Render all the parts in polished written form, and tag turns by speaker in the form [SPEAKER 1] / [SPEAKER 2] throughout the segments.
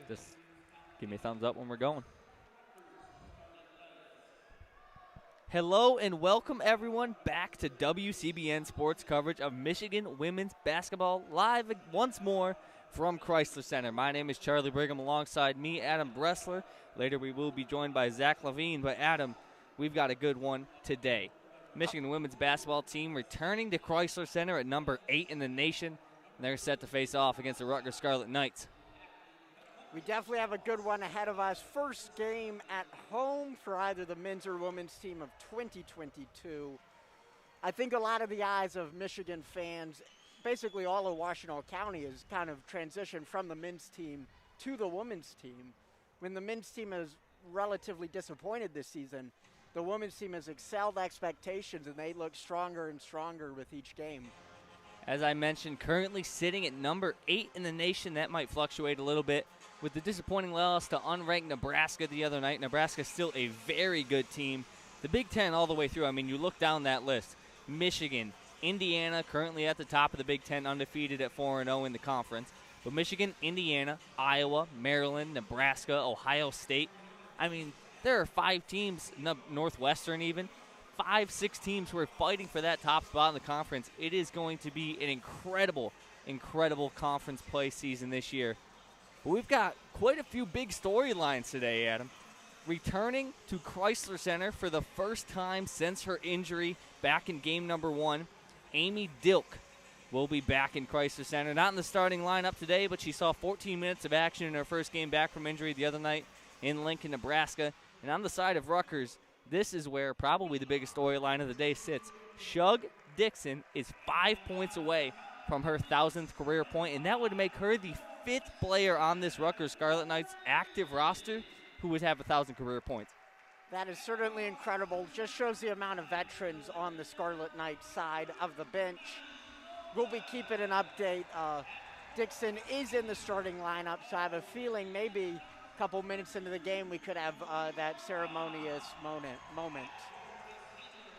[SPEAKER 1] Just give me a thumbs up when we're going. Hello and welcome everyone back to WCBN sports coverage of Michigan women's basketball, live once more from Chrysler Center. My name is Charlie Brigham, alongside me, Adam Bressler. Later we will be joined by Zac Levine, but Adam, we've got a good one today. Michigan women's basketball team returning to Chrysler Center at number 8 in the nation, and they're set to face off against the Rutgers Scarlet Knights.
[SPEAKER 2] We definitely have a good one ahead of us. First game at home for either the men's or women's team of 2022. I think a lot of the eyes of Michigan fans, basically all of Washtenaw County, has kind of transitioned from the men's team to the women's team. When the men's team is relatively disappointed this season, the women's team has excelled expectations, and they look stronger and stronger with each game.
[SPEAKER 1] As I mentioned, currently sitting at number 8 in the nation. That might fluctuate a little bit with the disappointing loss to unranked Nebraska the other night. Nebraska's still a very good team. The Big Ten all the way through, I mean, you look down that list. Michigan, Indiana, currently at the top of the Big Ten, undefeated at 4-0 in the conference. But Michigan, Indiana, Iowa, Maryland, Nebraska, Ohio State. I mean, there are 5 teams, Northwestern even, 5-6 teams who are fighting for that top spot in the conference. It is going to be an incredible conference play season this year. But we've got quite a few big storylines today, Adam. Returning to Chrysler Center for the first time since her injury back in game number 1, Amy Dilk will be back in Chrysler Center. Not in the starting lineup today, but she saw 14 minutes of action in her first game back from injury the other night in Lincoln, Nebraska. And on the side of Rutgers, this is where probably the biggest storyline of the day sits. Shug Dixon is 5 points away from her 1,000th career point, and that would make her the 5th player on this Rutgers Scarlet Knights active roster who would have 1,000 career points.
[SPEAKER 2] That is certainly incredible. Just shows the amount of veterans on the Scarlet Knights side of the bench. We'll be keeping an update. Dixon is in the starting lineup, so I have a feeling maybe a couple minutes into the game we could have that ceremonious moment.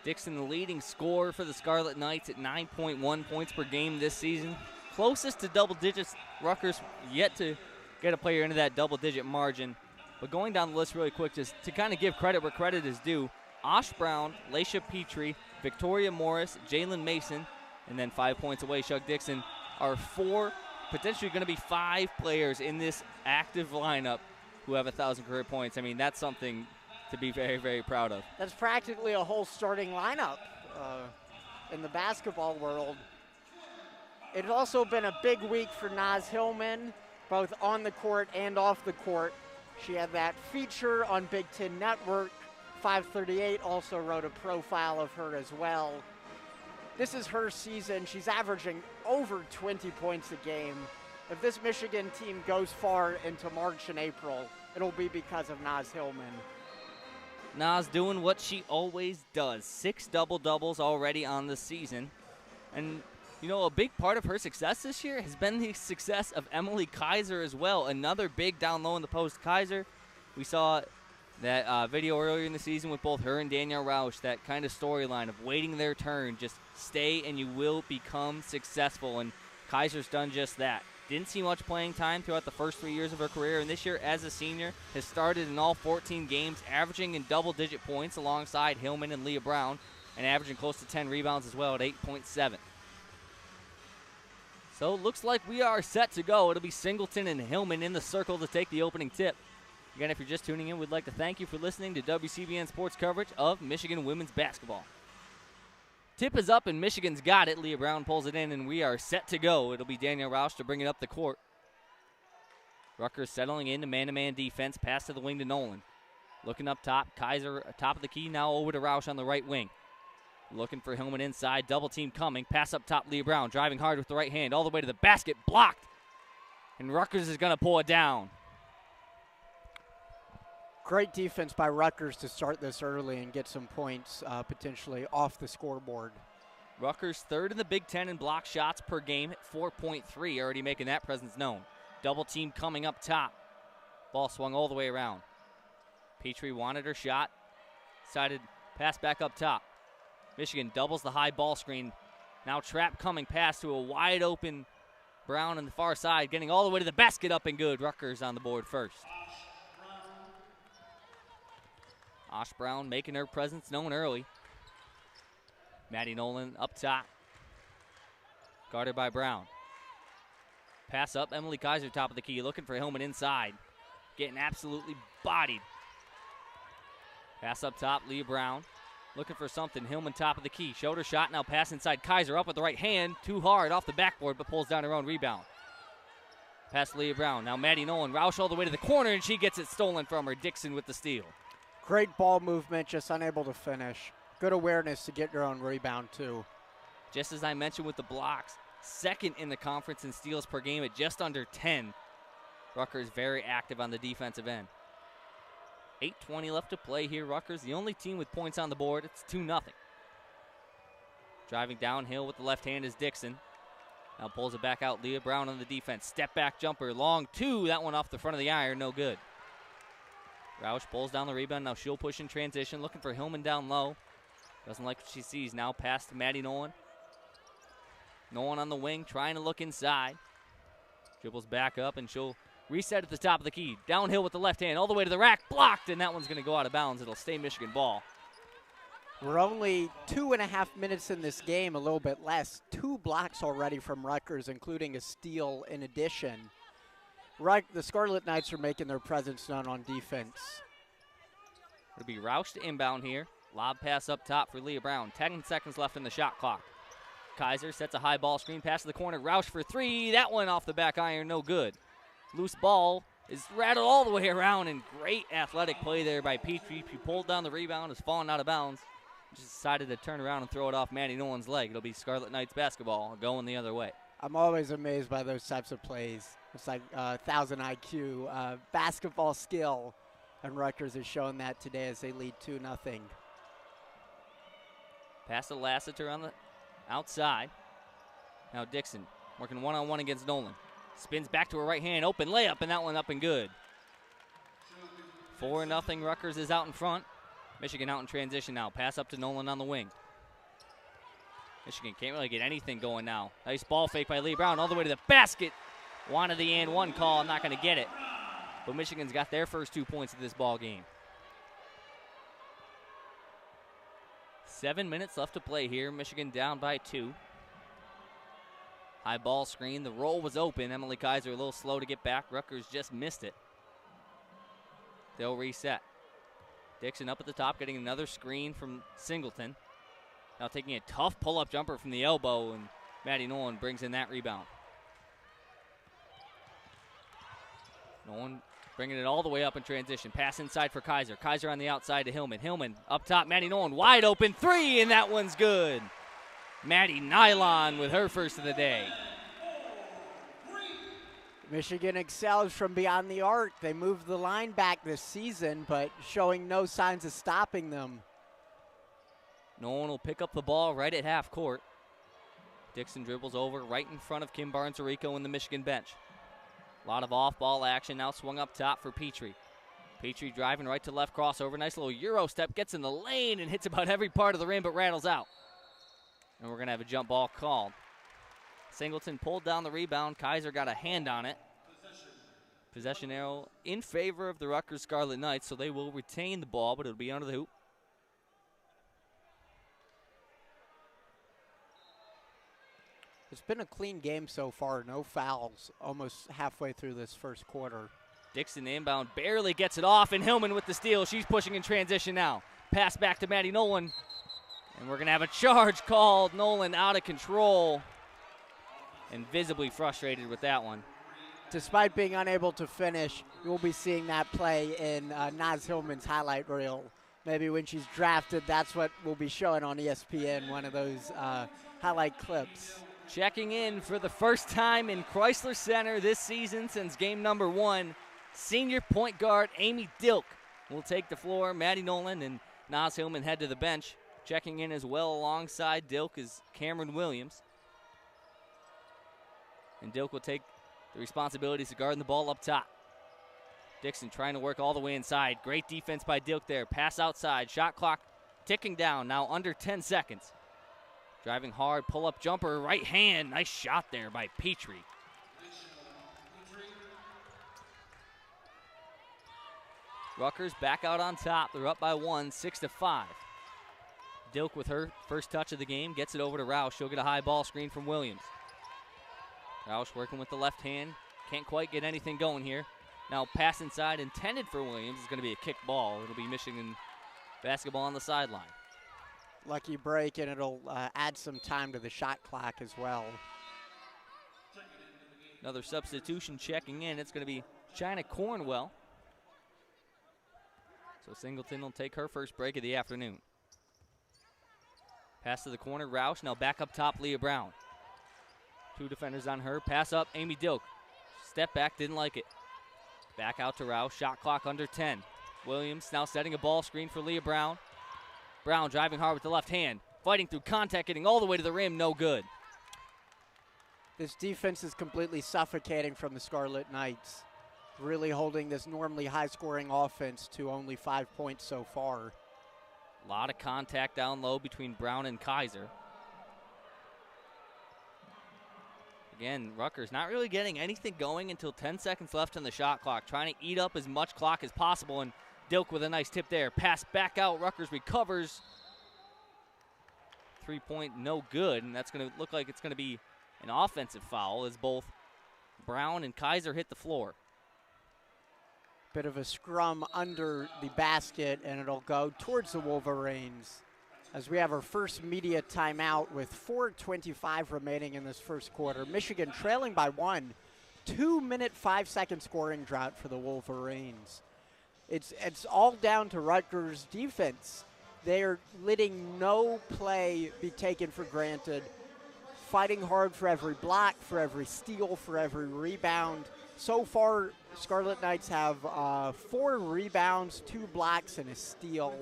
[SPEAKER 1] Dixon, the leading scorer for the Scarlet Knights at 9.1 points per game this season. Closest to double digits, Rutgers yet to get a player into that double-digit margin. But going down the list really quick, just to kind of give credit where credit is due, Osh Brown, Laisha Petrie, Victoria Morris, Jalen Mason, and then 5 points away, Shug Dixon, are 4, potentially going to be 5 players in this active lineup who have 1,000 career points. I mean, that's something to be very, very proud of.
[SPEAKER 2] That's practically a whole starting lineup in the basketball world. It's also been a big week for Naz Hillman, both on the court and off the court. She had that feature on Big Ten Network. 538 also wrote a profile of her as well. This is her season. She's averaging over 20 points a game. If this Michigan team goes far into March and April, it'll be because of Naz Hillman.
[SPEAKER 1] Naz doing what she always does. 6 double-doubles already on the season. And, you know, a big part of her success this year has been the success of Emily Kaiser as well. Another big down low in the post. Kaiser, we saw that video earlier in the season with both her and Danielle Rausch, that kind of storyline of waiting their turn. Just stay and you will become successful. And Kaiser's done just that. Didn't see much playing time throughout the first 3 years of her career, and this year as a senior has started in all 14 games, averaging in double-digit points alongside Hillman and Leah Brown, and averaging close to 10 rebounds as well at 8.7. So looks like we are set to go. It'll be Singleton and Hillman in the circle to take the opening tip. Again, if you're just tuning in, we'd like to thank you for listening to WCBN sports coverage of Michigan women's basketball. Tip is up and Michigan's got it. Leah Brown pulls it in and we are set to go. It'll be Danielle Rausch to bring it up the court. Rutgers settling into man-to-man defense. Pass to the wing to Nolan. Looking up top. Kaiser top of the key. Now over to Rausch on the right wing. Looking for Hillman inside. Double team coming. Pass up top. Leah Brown driving hard with the right hand. All the way to the basket. Blocked. And Rutgers is going to pull it down.
[SPEAKER 2] Great defense by Rutgers to start this early and get some points potentially off the scoreboard.
[SPEAKER 1] Rutgers third in the Big Ten in block shots per game at 4.3, already making that presence known. Double team coming up top. Ball swung all the way around. Petrie wanted her shot. Decided pass back up top. Michigan doubles the high ball screen. Now trap coming pass to a wide open Brown on the far side, getting all the way to the basket, up and good. Rutgers on the board first. Osh Brown making her presence known early. Maddie Nolan up top. Guarded by Brown. Pass up, Emily Kaiser top of the key, looking for Hillman inside. Getting absolutely bodied. Pass up top, Leah Brown. Looking for something, Hillman top of the key. Shoulder shot, now pass inside. Kaiser up with the right hand. Too hard off the backboard, but pulls down her own rebound. Pass Leah Brown. Now Maddie Nolan. Roush all the way to the corner, and she gets it stolen from her. Dixon with the steal.
[SPEAKER 2] Great ball movement, just unable to finish. Good awareness to get your own rebound, too.
[SPEAKER 1] Just as I mentioned with the blocks, second in the conference in steals per game at just under 10. Rutgers very active on the defensive end. 8:20 left to play here. Rutgers, the only team with points on the board. It's 2-0. Driving downhill with the left hand is Dixon. Now pulls it back out. Leah Brown on the defense. Step back jumper. Long two. That one off the front of the iron. No good. Roush pulls down the rebound. Now she'll push in transition. Looking for Hillman down low. Doesn't like what she sees. Now pass to Maddie Nolan. Nolan on the wing. Trying to look inside. Dribbles back up and she'll reset at the top of the key. Downhill with the left hand. All the way to the rack. Blocked. And that one's going to go out of bounds. It'll stay Michigan ball.
[SPEAKER 2] We're only 2.5 minutes in this game, a little bit less. 2 blocks already from Rutgers, including a steal in addition. The Scarlet Knights are making their presence known on defense.
[SPEAKER 1] It'll be Roush to inbound here. Lob pass up top for Leah Brown. 10 seconds left in the shot clock. Kaiser sets a high ball screen pass to the corner. Roush for 3. That one off the back iron, no good. Loose ball is rattled all the way around, and great athletic play there by Petrie. She pulled down the rebound, is falling out of bounds. Just decided to turn around and throw it off Maddie Nolan's leg. It'll be Scarlet Knights basketball going the other way.
[SPEAKER 2] I'm always amazed by those types of plays. It's like 1,000 IQ, basketball skill, and Rutgers is showing that today as they lead 2-0.
[SPEAKER 1] Pass to Lassiter on the outside. Now Dixon working one-on-one against Nolan. Spins back to her right hand, open layup, and that one up and good. 4-0, Rutgers is out in front. Michigan out in transition now. Pass up to Nolan on the wing. Michigan can't really get anything going now. Nice ball fake by Lee Brown all the way to the basket. Wanted the and one call. I'm not going to get it. But Michigan's got their first 2 points of this ball game. 7 minutes left to play here. Michigan down by 2. High ball screen. The roll was open. Emily Kaiser a little slow to get back. Rutgers just missed it. They'll reset. Dixon up at the top, getting another screen from Singleton. Now taking a tough pull-up jumper from the elbow, and Maddie Nolan brings in that rebound. Nolan bringing it all the way up in transition. Pass inside for Kaiser. Kaiser on the outside to Hillman. Hillman up top, Maddie Nolan wide open 3, and that one's good. Maddie Nylon with her first of the day.
[SPEAKER 2] Michigan excels from beyond the arc. They moved the line back this season, but showing no signs of stopping them.
[SPEAKER 1] Nolan will pick up the ball right at half court. Dixon dribbles over right in front of Kim Barnes Arico in the Michigan bench. A lot of off-ball action now swung up top for Petrie. Petrie driving right to left crossover. Nice little Euro step, gets in the lane and hits about every part of the rim but rattles out. And we're going to have a jump ball called. Singleton pulled down the rebound. Kaiser got a hand on it. Possession arrow in favor of the Rutgers Scarlet Knights, so they will retain the ball, but it'll be under the hoop.
[SPEAKER 2] It's been a clean game so far. No fouls almost halfway through this first quarter.
[SPEAKER 1] Dixon inbound barely gets it off, and Hillman with the steal. She's pushing in transition now. Pass back to Maddie Nolan. And we're going to have a charge called. Nolan out of control and visibly frustrated with that one.
[SPEAKER 2] Despite being unable to finish, you'll be seeing that play in Naz Hillman's highlight reel. Maybe when she's drafted, that's what we'll be showing on ESPN, one of those highlight clips.
[SPEAKER 1] Checking in for the first time in Chrysler Center this season since game number 1, senior point guard Amy Dilk will take the floor. Maddie Nolan and Naz Hillman head to the bench. Checking in as well alongside Dilk is Cameron Williams. And Dilk will take the responsibilities of guarding the ball up top. Dixon trying to work all the way inside. Great defense by Dilk there. Pass outside. Shot clock ticking down. Now under 10 seconds. Driving hard. Pull-up jumper. Right hand. Nice shot there by Petrie. Rutgers back out on top. They're up by 1, 6-5. Dilk with her first touch of the game, gets it over to Roush. She'll get a high ball screen from Williams. Roush working with the left hand. Can't quite get anything going here. Now pass inside intended for Williams is going to be a kick ball. It'll be Michigan basketball on the sideline.
[SPEAKER 2] Lucky break, and it'll add some time to the shot clock as well.
[SPEAKER 1] Another substitution checking in. It's going to be China Cornwell. So Singleton will take her first break of the afternoon. Pass to the corner, Roush. Now back up top, Leah Brown. 2 defenders on her. Pass up, Amy Dilk. Step back, didn't like it. Back out to Roush. Shot clock under 10. Williams now setting a ball screen for Leah Brown. Brown driving hard with the left hand. Fighting through contact, getting all the way to the rim, no good.
[SPEAKER 2] This defense is completely suffocating from the Scarlet Knights. Really holding this normally high-scoring offense to only 5 points so far.
[SPEAKER 1] A lot of contact down low between Brown and Kaiser. Again, Rutgers not really getting anything going until 10 seconds left on the shot clock. Trying to eat up as much clock as possible, and Dilk with a nice tip there. Pass back out, Rutgers recovers. 3-point, no good, and that's going to look like it's going to be an offensive foul as both Brown and Kaiser hit the floor.
[SPEAKER 2] Bit of a scrum under the basket, and it'll go towards the Wolverines as we have our first media timeout with 4:25 remaining in this first quarter. Michigan trailing by 1. 2-minute, 5-second scoring drought for the Wolverines. It's all down to Rutgers' defense. They are letting no play be taken for granted, fighting hard for every block, for every steal, for every rebound. So far, Scarlet Knights have 4 rebounds, 2 blocks, and a steal,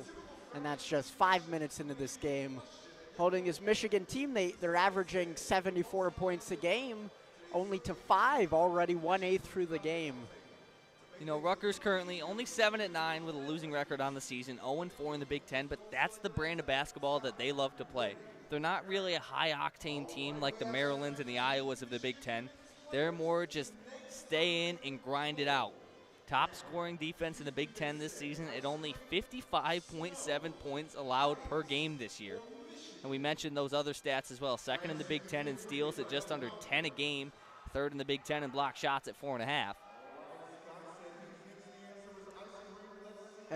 [SPEAKER 2] and that's just 5 minutes into this game. Holding this Michigan team, they're averaging 74 points a game, only to 5 already 1/8 through the game.
[SPEAKER 1] You know, Rutgers currently only 7-9 with a losing record on the season, 0-4 in the Big Ten, but that's the brand of basketball that they love to play. They're not really a high-octane team like the Marylands and the Iowas of the Big Ten. They're more just stay in and grind it out. Top scoring defense in the Big Ten this season at only 55.7 points allowed per game this year. And we mentioned those other stats as well. Second in the Big Ten in steals at just under 10 a game. Third in the Big Ten in block shots at 4.5.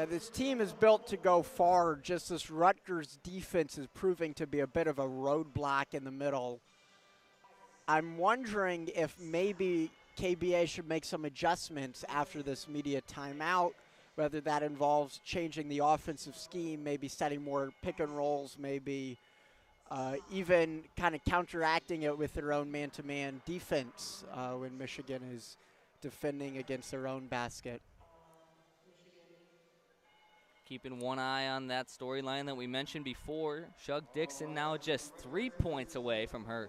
[SPEAKER 2] This team is built to go far. Just this Rutgers defense is proving to be a bit of a roadblock in the middle. I'm wondering if maybe KBA should make some adjustments after this media timeout, whether that involves changing the offensive scheme, maybe setting more pick and rolls, maybe even kind of counteracting it with their own man-to-man defense when Michigan is defending against their own basket.
[SPEAKER 1] Keeping one eye on that storyline that we mentioned before. Shug Dixon now just 3 points away from her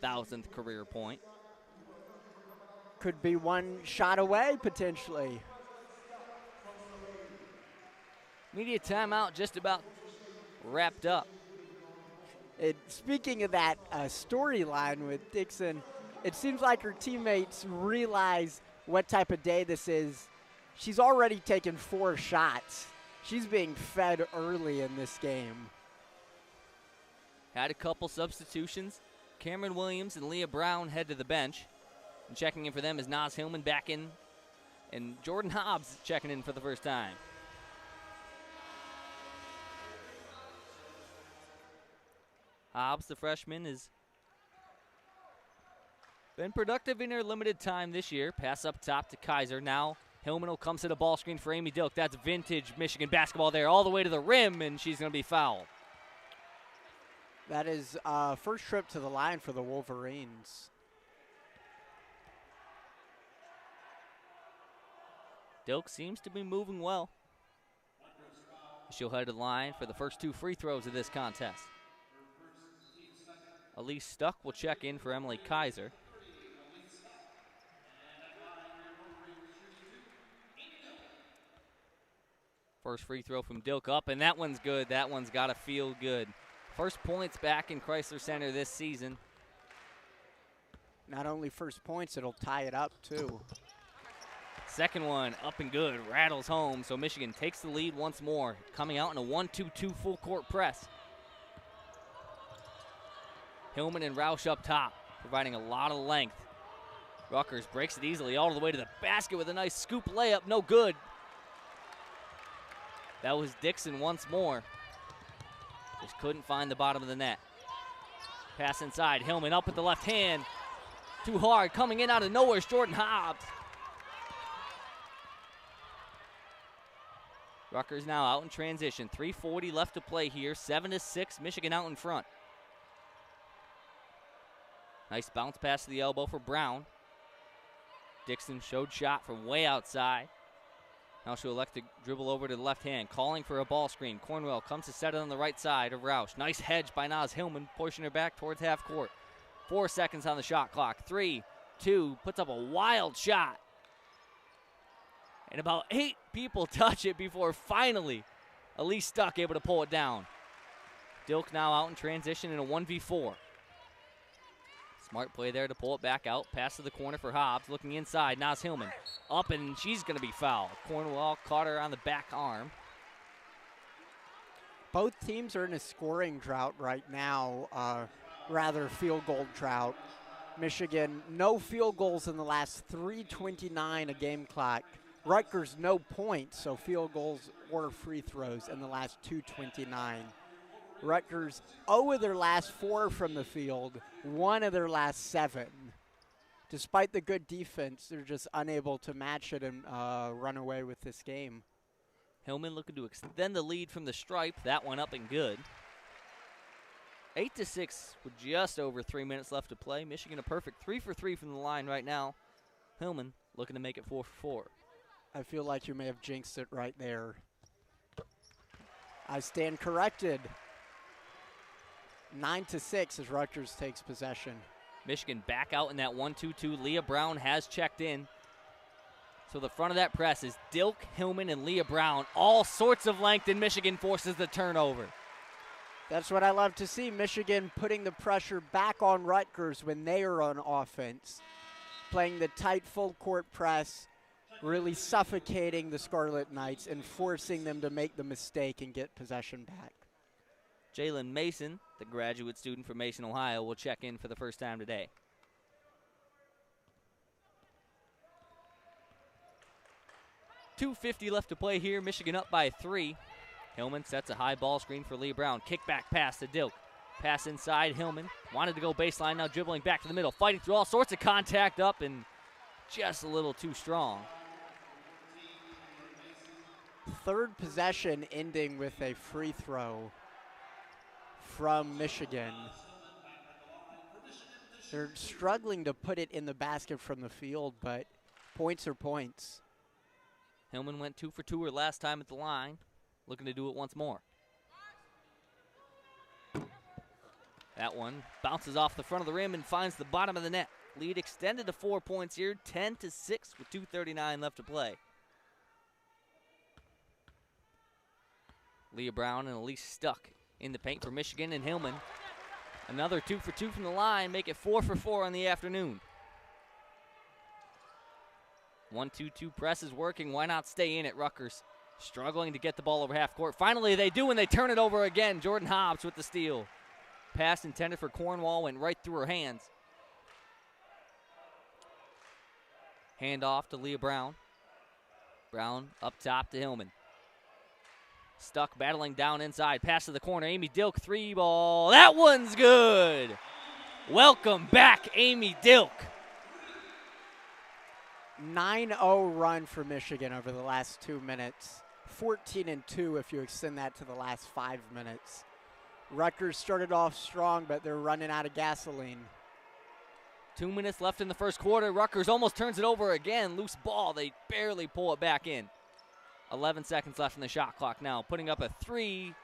[SPEAKER 1] 1,000th career point.
[SPEAKER 2] Could be one shot away, potentially.
[SPEAKER 1] Media timeout just about wrapped up.
[SPEAKER 2] Speaking of that storyline with Dixon, it seems like her teammates realize what type of day this is. She's already taken 4 shots. She's being fed early in this game.
[SPEAKER 1] Had a couple substitutions. Cameron Williams and Leah Brown head to the bench. And checking in for them is Naz Hillman back in. And Jordan Hobbs checking in for the first time. Hobbs, the freshman, has been productive in her limited time this year. Pass up top to Kaiser. Now Hillman will come to the ball screen for Amy Dilk. That's vintage Michigan basketball there, all the way to the rim, and she's going to be fouled.
[SPEAKER 2] That is first trip to the line for the Wolverines.
[SPEAKER 1] Dilk seems to be moving well. She'll head to the line for the first 2 free throws of this contest. Elise Stuck will check in for Emily Kaiser. First free throw from Dilk up, and that one's good. That one's got to feel good. First points back in Chrysler Center this season.
[SPEAKER 2] Not only first points, it'll tie it up, too.
[SPEAKER 1] Second one up and good, rattles home, so Michigan takes the lead once more, coming out in a 1-2-2 full court press. Hillman and Roush up top, providing a lot of length. Rutgers breaks it easily all the way to the basket with a nice scoop layup, no good. That was Dixon once more. Just couldn't find the bottom of the net. Pass inside, Hillman up with the left hand. Too hard, coming in out of nowhere is Jordan Hobbs. Rutgers now out in transition. 3:40 left to play here. 7-6, Michigan out in front. Nice bounce pass to the elbow for Brown. Dixon showed shot from way outside. Now she'll elect to dribble over to the left hand, calling for a ball screen. Cornwell comes to set it on the right side of Roush. Nice hedge by Naz Hillman, pushing her back towards half court. 4 seconds on the shot clock. 3, 2, puts up a wild shot. And about 8 people touch it before finally Elise Stuck able to pull it down. Dilk now out in transition in a 1v4. Smart play there to pull it back out. Pass to the corner for Hobbs. Looking inside, Naz Hillman. Up, and she's going to be fouled. Cornwell caught her on the back arm.
[SPEAKER 2] Both teams are in a scoring drought right now, rather field goal drought. Michigan, no field goals in the last 3:29 a game clock. Rutgers, no points, so field goals or free throws in the last 2:29. Rutgers 0 of their last 4 from the field, 1 of their last 7. Despite the good defense, they're just unable to match it and run away with this game.
[SPEAKER 1] Hillman looking to extend the lead from the stripe. That one up and good. 8-6 with just over 3 minutes left to play. Michigan a perfect 3 for 3 from the line right now. Hillman looking to make it 4 for 4.
[SPEAKER 2] I feel like you may have jinxed it right there. I stand corrected. 9-6 as Rutgers takes possession.
[SPEAKER 1] Michigan back out in that 1-2-2. Leah Brown has checked in. So the front of that press is Dilk, Hillman, and Leah Brown. All sorts of length, and Michigan forces the turnover.
[SPEAKER 2] That's what I love to see. Michigan putting the pressure back on Rutgers when they are on offense. Playing the tight full court press, really suffocating the Scarlet Knights and forcing them to make the mistake and get possession back.
[SPEAKER 1] Jalen Mason, the graduate student from Mason, Ohio, will check in for the first time today. .250 left to play here. Michigan up by 3. Hillman sets a high ball screen for Leah Brown. Kickback pass to Dilk. Pass inside, Hillman. Wanted to go baseline, now dribbling back to the middle. Fighting through all sorts of contact up and just a little too strong.
[SPEAKER 2] Third possession ending with a free throw from Michigan. They're struggling to put it in the basket from the field, but points are points.
[SPEAKER 1] Hillman went 2 for 2 her last time at the line. Looking to do it once more. That one bounces off the front of the rim and finds the bottom of the net. Lead extended to 4 points here, 10-6 with 2:39 left to play. Leah Brown and Elise Stuck in the paint for Michigan, and Hillman. Another 2 for 2 from the line, make it 4 for 4 on the afternoon. 1-2-2 press is working. Why not stay in it, Rutgers? Struggling to get the ball over half court. Finally, they do, and they turn it over again. Jordan Hobbs with the steal. Pass intended for Cornwell went right through her hands. Hand off to Leah Brown. Brown up top to Hillman. Stuck battling down inside. Pass to the corner. Amy Dilk, 3 ball. That one's good. Welcome back, Amy Dilk.
[SPEAKER 2] 9-0 run for Michigan over the last 2 minutes. 14-2 if you extend that to the last 5 minutes. Rutgers started off strong, but they're running out of gasoline.
[SPEAKER 1] 2 minutes left in the first quarter. Rutgers almost turns it over again. Loose ball. They barely pull it back in. 11 seconds left in the shot clock now. Putting up a 3,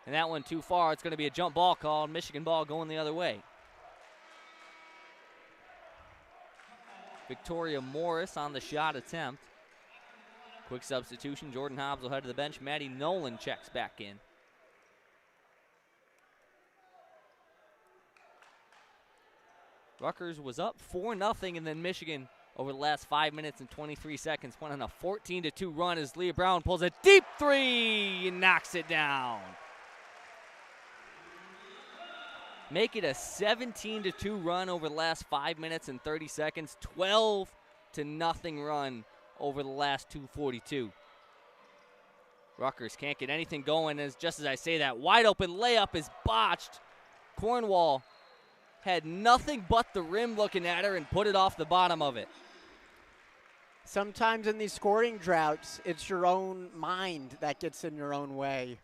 [SPEAKER 1] and that one too far. It's going to be a jump ball called. Michigan ball going the other way. Victoria Morris on the shot attempt. Quick substitution. Jordan Hobbs will head to the bench. Maddie Nolan checks back in. Rutgers was up 4-0, and then Michigan over the last 5 minutes and 23 seconds. Went on a 14-2 run as Leah Brown pulls a deep three and knocks it down. Make it a 17-2 run over the last 5 minutes and 30 seconds. 12-0 run over the last 2:42. Rutgers can't get anything going as just as I say that, wide open layup is botched. Cornwell had nothing but the rim looking at her and put it off the bottom of it.
[SPEAKER 2] Sometimes in these scoring droughts, it's your own mind that gets in your own way.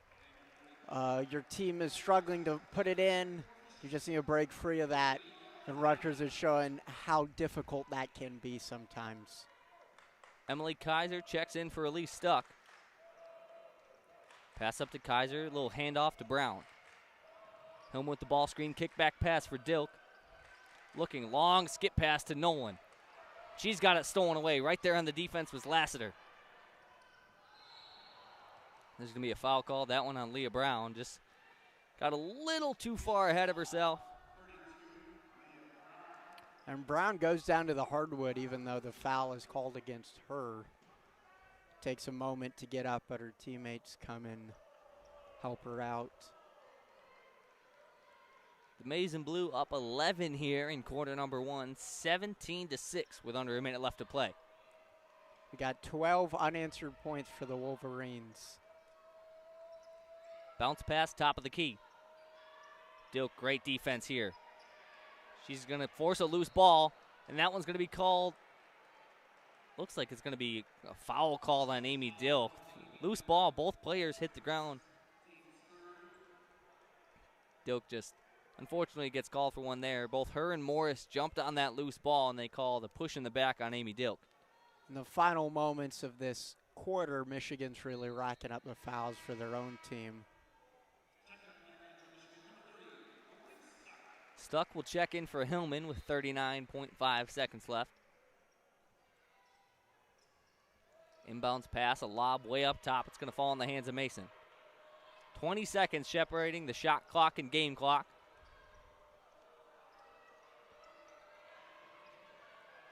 [SPEAKER 2] Your team is struggling to put it in. You just need to break free of that. And Rutgers is showing how difficult that can be sometimes.
[SPEAKER 1] Emily Kaiser checks in for Elise Stuck. Pass up to Kaiser, a little handoff to Brown. Home with the ball screen, kickback pass for Dilk. Looking long, skip pass to Nolan. She's got it stolen away. Right there on the defense was Lassiter. There's going to be a foul call. That one on Leah Brown. Just got a little too far ahead of herself.
[SPEAKER 2] And Brown goes down to the hardwood even though the foul is called against her. Takes a moment to get up, but her teammates come and help her out.
[SPEAKER 1] The Maize and Blue up 11 here in quarter number 1, 17-6 with under a minute left to play.
[SPEAKER 2] We got 12 unanswered points for the Wolverines.
[SPEAKER 1] Bounce pass, top of the key. Dilk, great defense here. She's going to force a loose ball, and that one's going to be called. Looks like it's going to be a foul call on Amy Dilk. Loose ball, both players hit the ground. Dilk just unfortunately gets called for one there. Both her and Morris jumped on that loose ball, and they call the push in the back on Amy Dilk.
[SPEAKER 2] In the final moments of this quarter, Michigan's really racking up the fouls for their own team.
[SPEAKER 1] Stuck will check in for Hillman with 39.5 seconds left. Inbounds pass, a lob way up top. It's going to fall in the hands of Mason. 20 seconds separating the shot clock and game clock.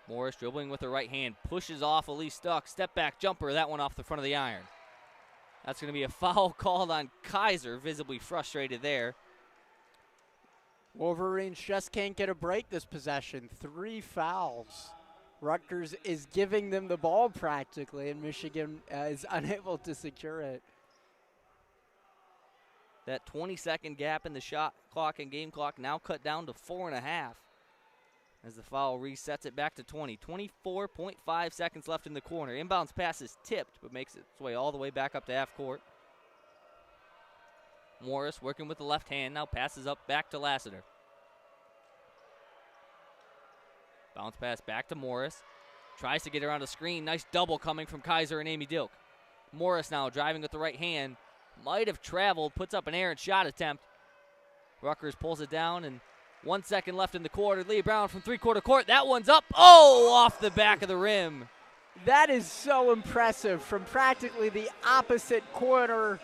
[SPEAKER 1] Morris dribbling with the right hand, pushes off Elise Stuck. Step back jumper, that one off the front of the iron. That's going to be a foul called on Kaiser, visibly frustrated there.
[SPEAKER 2] Wolverines just can't get a break this possession. 3 fouls. Rutgers is giving them the ball practically, and Michigan is unable to secure it.
[SPEAKER 1] That 20-second gap in the shot clock and game clock now cut down to 4.5 as the foul resets it back to 20. 24.5 seconds left in the corner. Inbounds pass is tipped, but makes its way all the way back up to half court. Morris working with the left hand, now passes up back to Lassiter. Bounce pass back to Morris. Tries to get around a screen. Nice double coming from Kaiser and Amy Dilk. Morris now driving with the right hand. Might have traveled, puts up an errant shot attempt. Rutgers pulls it down, and 1 second left in the quarter. Leah Brown from three-quarter court. That one's up. Oh, off the back of the rim.
[SPEAKER 2] That is so impressive from practically the opposite corner,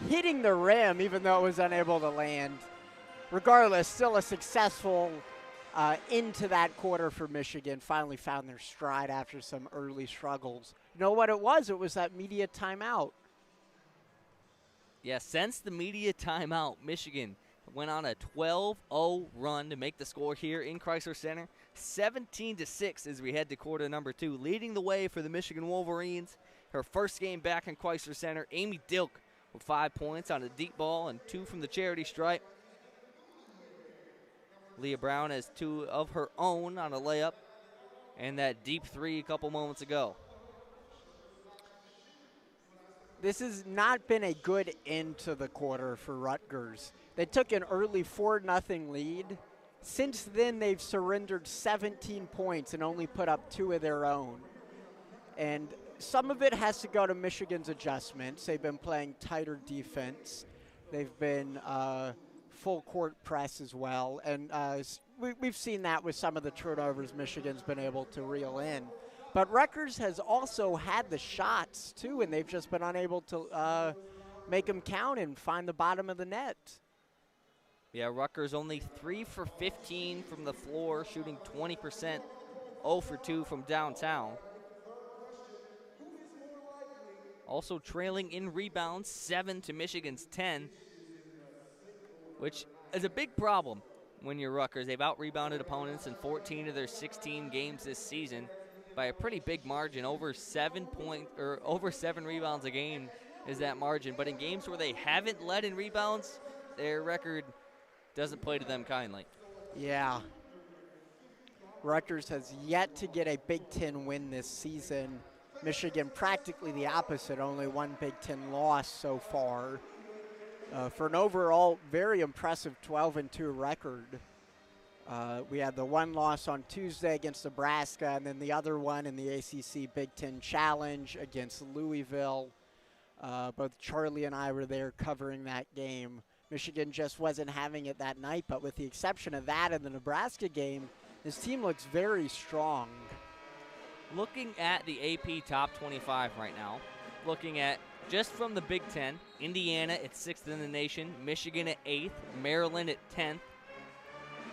[SPEAKER 2] hitting the rim even though it was unable to land. Regardless, still a successful into that quarter for Michigan. Finally found their stride after some early struggles. You know what it was? It was that media timeout.
[SPEAKER 1] Yeah, since the media timeout, Michigan went on a 12-0 run to make the score here in Chrysler Center. 17-6 as we head to quarter number 2. Leading the way for the Michigan Wolverines. Her first game back in Chrysler Center. Amy Dilk with 5 points on a deep ball and 2 from the charity stripe. Leah Brown has 2 of her own on a layup and that deep 3 a couple moments ago.
[SPEAKER 2] This has not been a good end to the quarter for Rutgers. They took an early 4-0 lead. Since then, they've surrendered 17 points and only put up 2 of their own. And some of it has to go to Michigan's adjustments. They've been playing tighter defense. They've been full court press as well. And we've seen that with some of the turnovers Michigan's been able to reel in. But Rutgers has also had the shots, too, and they've just been unable to make them count and find the bottom of the net.
[SPEAKER 1] Yeah, Rutgers only 3 for 15 from the floor, shooting 20% 0 for 2 from downtown. Also trailing in rebounds, 7 to Michigan's 10, which is a big problem when you're Rutgers. They've out-rebounded opponents in 14 of their 16 games this season by a pretty big margin. Over 7 rebounds a game is that margin. But in games where they haven't led in rebounds, their record doesn't play to them kindly.
[SPEAKER 2] Yeah. Rutgers has yet to get a Big Ten win this season. Michigan practically the opposite, only one Big Ten loss so far. For an overall very impressive 12-2 record. We had the one loss on Tuesday against Nebraska, and then the other one in the ACC Big Ten Challenge against Louisville. Both Charlie and I were there covering that game. Michigan just wasn't having it that night, but with the exception of that and the Nebraska game, this team looks very strong.
[SPEAKER 1] Looking at the AP Top 25 right now, looking at just from the Big Ten, Indiana at 6th in the nation, Michigan at 8th, Maryland at 10th,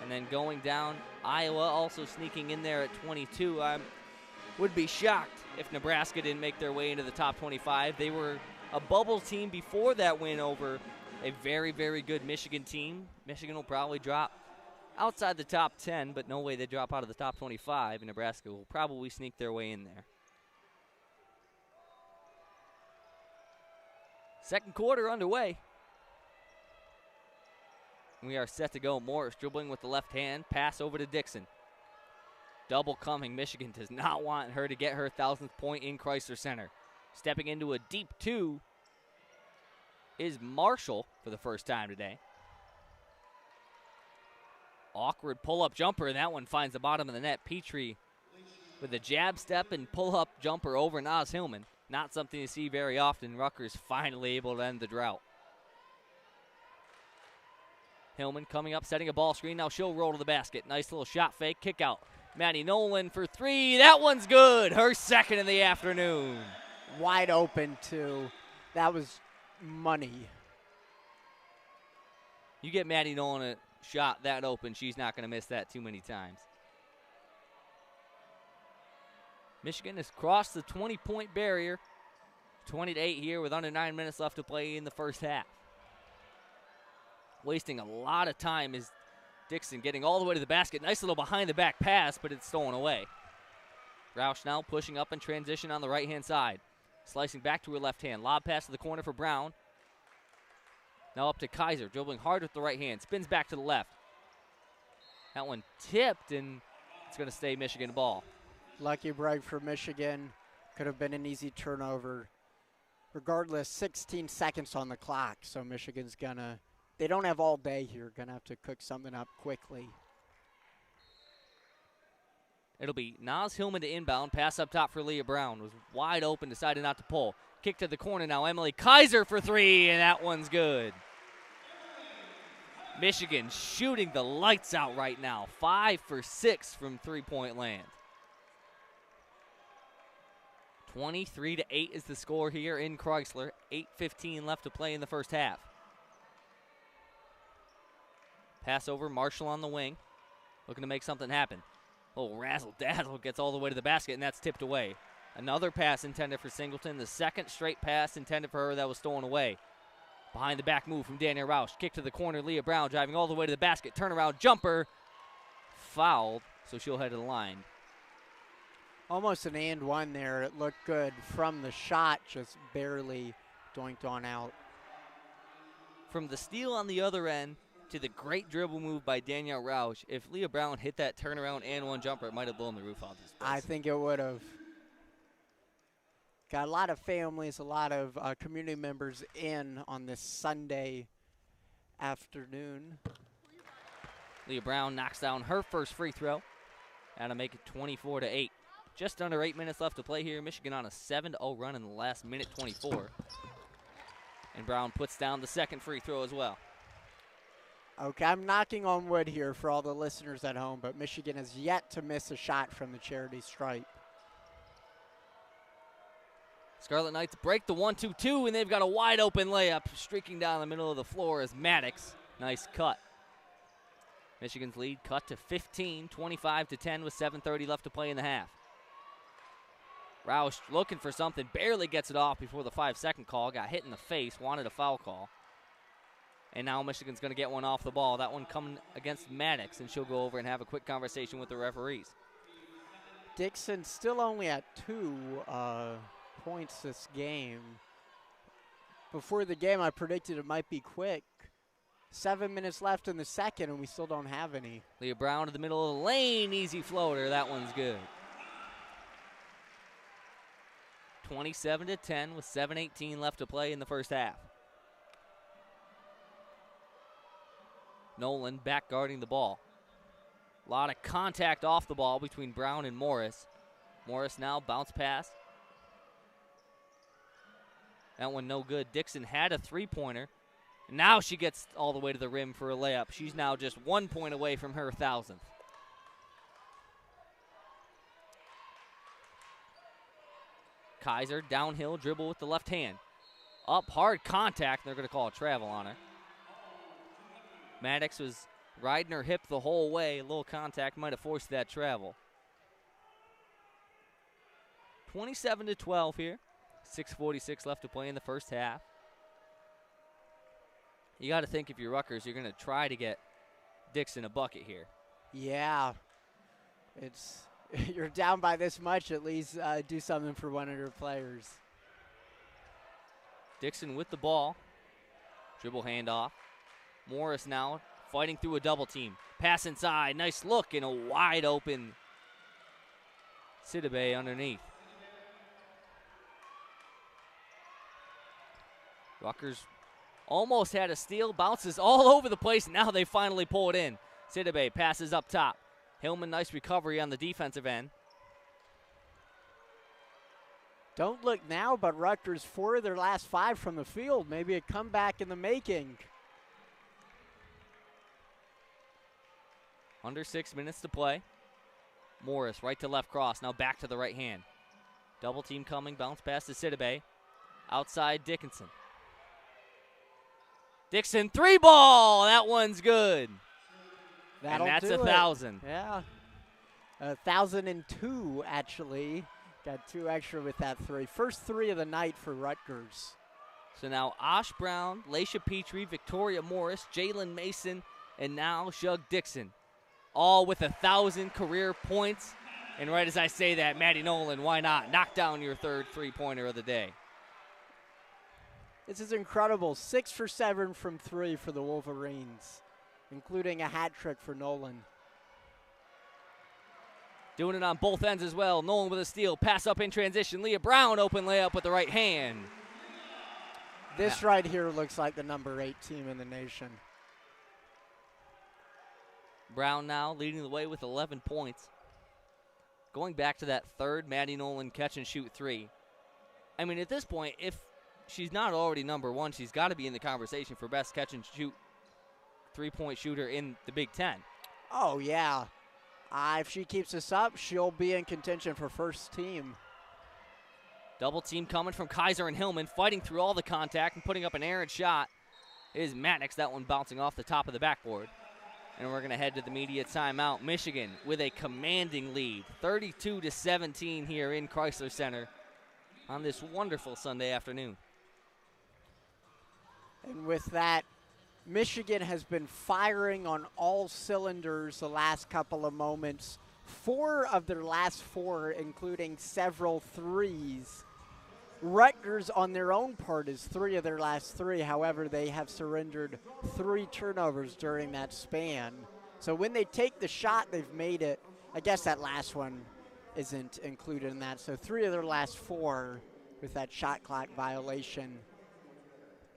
[SPEAKER 1] and then going down, Iowa also sneaking in there at 22. I would be shocked if Nebraska didn't make their way into the top 25. They were a bubble team before that win over a very, very good Michigan team. Michigan will probably drop outside the top 10, but no way they drop out of the top 25, and Nebraska will probably sneak their way in there. Second quarter underway. We are set to go. Morris dribbling with the left hand. Pass over to Dixon. Double coming. Michigan does not want her to get her 1,000th point in Chrysler Center. Stepping into a deep 2 is Marshall for the first time today. Awkward pull-up jumper, and that one finds the bottom of the net. Petrie with a jab step and pull-up jumper over Naz Hillman. Not something you see very often. Rutgers finally able to end the drought. Hillman coming up, setting a ball screen. Now she'll roll to the basket. Nice little shot fake, kick out. Maddie Nolan for 3. That one's good. Her second in the afternoon.
[SPEAKER 2] Wide open, too. That was money.
[SPEAKER 1] You get Maddie Nolan a shot that open, she's not going to miss that too many times. Michigan has crossed the 20-point barrier. 20-8 here with under 9 minutes left to play in the first half. Wasting a lot of time is Dixon getting all the way to the basket. Nice little behind-the-back pass, but it's stolen away. Roush now pushing up in transition on the right-hand side. Slicing back to her left hand. Lob pass to the corner for Brown. Now up to Kaiser, dribbling hard with the right hand. Spins back to the left. That one tipped, and it's going to stay Michigan ball.
[SPEAKER 2] Lucky break for Michigan. Could have been an easy turnover. Regardless, 16 seconds on the clock, so Michigan's going to, they don't have all day here, going to have to cook something up quickly.
[SPEAKER 1] It'll be Naz Hillman to inbound. Pass up top for Leah Brown. Was wide open, decided not to pull. Kick to the corner now. Emily Kaiser for 3, and that one's good. Michigan shooting the lights out right now. 5 for 6 from three-point land. 23-8 is the score here in Chrysler. 8:15 left to play in the first half. Pass over, Marshall on the wing. Looking to make something happen. Little razzle-dazzle gets all the way to the basket, and that's tipped away. Another pass intended for Singleton. The second straight pass intended for her that was stolen away. Behind the back move from Daniel Roush. Kick to the corner. Leah Brown driving all the way to the basket. Turnaround jumper. Fouled, so she'll head to the line.
[SPEAKER 2] Almost an and one there. It looked good from the shot, just barely doinked on out.
[SPEAKER 1] From the steal on the other end to the great dribble move by Danielle Roush, if Leah Brown hit that turnaround and one jumper, it might have blown the roof off this place.
[SPEAKER 2] I think it would have. Got a lot of families, a lot of community members in on this Sunday afternoon.
[SPEAKER 1] Leah Brown knocks down her first free throw. That'll make it 24-8. Just under 8 minutes left to play here. Michigan on a 7-0 run in the last minute 24. And Brown puts down the second free throw as well.
[SPEAKER 2] Okay, I'm knocking on wood here for all the listeners at home, but Michigan has yet to miss a shot from the charity stripe.
[SPEAKER 1] Scarlet Knights break the 1-2-2, and they've got a wide open layup streaking down the middle of the floor as Maddox. Nice cut. Michigan's lead cut to 15, 25-10 with 7:30 left to play in the half. Roush looking for something, barely gets it off before the 5-second call. Got hit in the face, wanted a foul call. And now Michigan's going to get one off the ball. That one coming against Maddox, and she'll go over and have a quick conversation with the referees.
[SPEAKER 2] Dixon still only at 2 points this game. Before the game, I predicted it might be quick. 7 minutes left in the second, and we still don't have any.
[SPEAKER 1] Leah Brown to the middle of the lane, easy floater. That one's good. 27-10 with 7:18 left to play in the first half. Nolan back guarding the ball. A lot of contact off the ball between Brown and Morris. Morris now bounce pass. That one no good. Dixon had a three-pointer. Now she gets all the way to the rim for a layup. She's now just 1 point away from her 1,000th. Kaiser downhill dribble with the left hand. Up, hard contact. They're going to call a travel on her. Maddox was riding her hip the whole way. A little contact might have forced that travel. 27-12 here. 6:46 left to play in the first half. You got to think if you're Rutgers, you're going to try to get Dixon a bucket here.
[SPEAKER 2] Yeah. You're down by this much, at least do something for one of your players.
[SPEAKER 1] Dixon with the ball. Dribble handoff. Morris now fighting through a double team. Pass inside. Nice look and a wide open Sidibe underneath. Rutgers almost had a steal. Bounces all over the place. Now they finally pull it in. Sidibe passes up top. Hillman, nice recovery on the defensive end.
[SPEAKER 2] Don't look now, but Rutgers 4 of their last 5 from the field. Maybe a comeback in the making.
[SPEAKER 1] Under 6 minutes to play. Morris, right to left cross. Now back to the right hand. Double team coming. Bounce pass to Sidibe. Outside Dickinson. Dixon, 3-ball. That one's good.
[SPEAKER 2] That'll
[SPEAKER 1] and that's
[SPEAKER 2] do
[SPEAKER 1] 1,000.
[SPEAKER 2] Yeah. 1,002, actually. Got 2 extra with that 3. First 3 of the night for Rutgers.
[SPEAKER 1] So now Osh Brown, Laisha Petrie, Victoria Morris, Jalen Mason, and now Shug Dixon. All with 1,000 career points. And right as I say that, Maddie Nolan, why not? Knock down your third three-pointer of the day.
[SPEAKER 2] This is incredible. 6 for 7 from 3 for the Wolverines, including a hat trick for Nolan.
[SPEAKER 1] Doing it on both ends as well. Nolan with a steal. Pass up in transition. Leah Brown, open layup with the right hand.
[SPEAKER 2] This right here looks like the number 8 team in the nation.
[SPEAKER 1] Brown now leading the way with 11 points. Going back to that third Maddie Nolan catch and shoot 3. I mean, at this point, if she's not already number 1, she's got to be in the conversation for best catch and shoot 3-point shooter in the Big Ten.
[SPEAKER 2] Oh, yeah. If she keeps this up, she'll be in contention for first team.
[SPEAKER 1] Double team coming from Kaiser and Hillman, fighting through all the contact and putting up an errant shot. It is Maddox, that one bouncing off the top of the backboard. And we're going to head to the media timeout. Michigan with a commanding lead, 32-17 here in Chrysler Center on this wonderful Sunday afternoon.
[SPEAKER 2] And with that, Michigan has been firing on all cylinders the last couple of moments. 4 of their last 4, including several threes. Rutgers, on their own part, is 3 of their last 3. However, they have surrendered 3 turnovers during that span. So when they take the shot, they've made it. I guess that last one isn't included in that. So 3 of their last 4 with that shot clock violation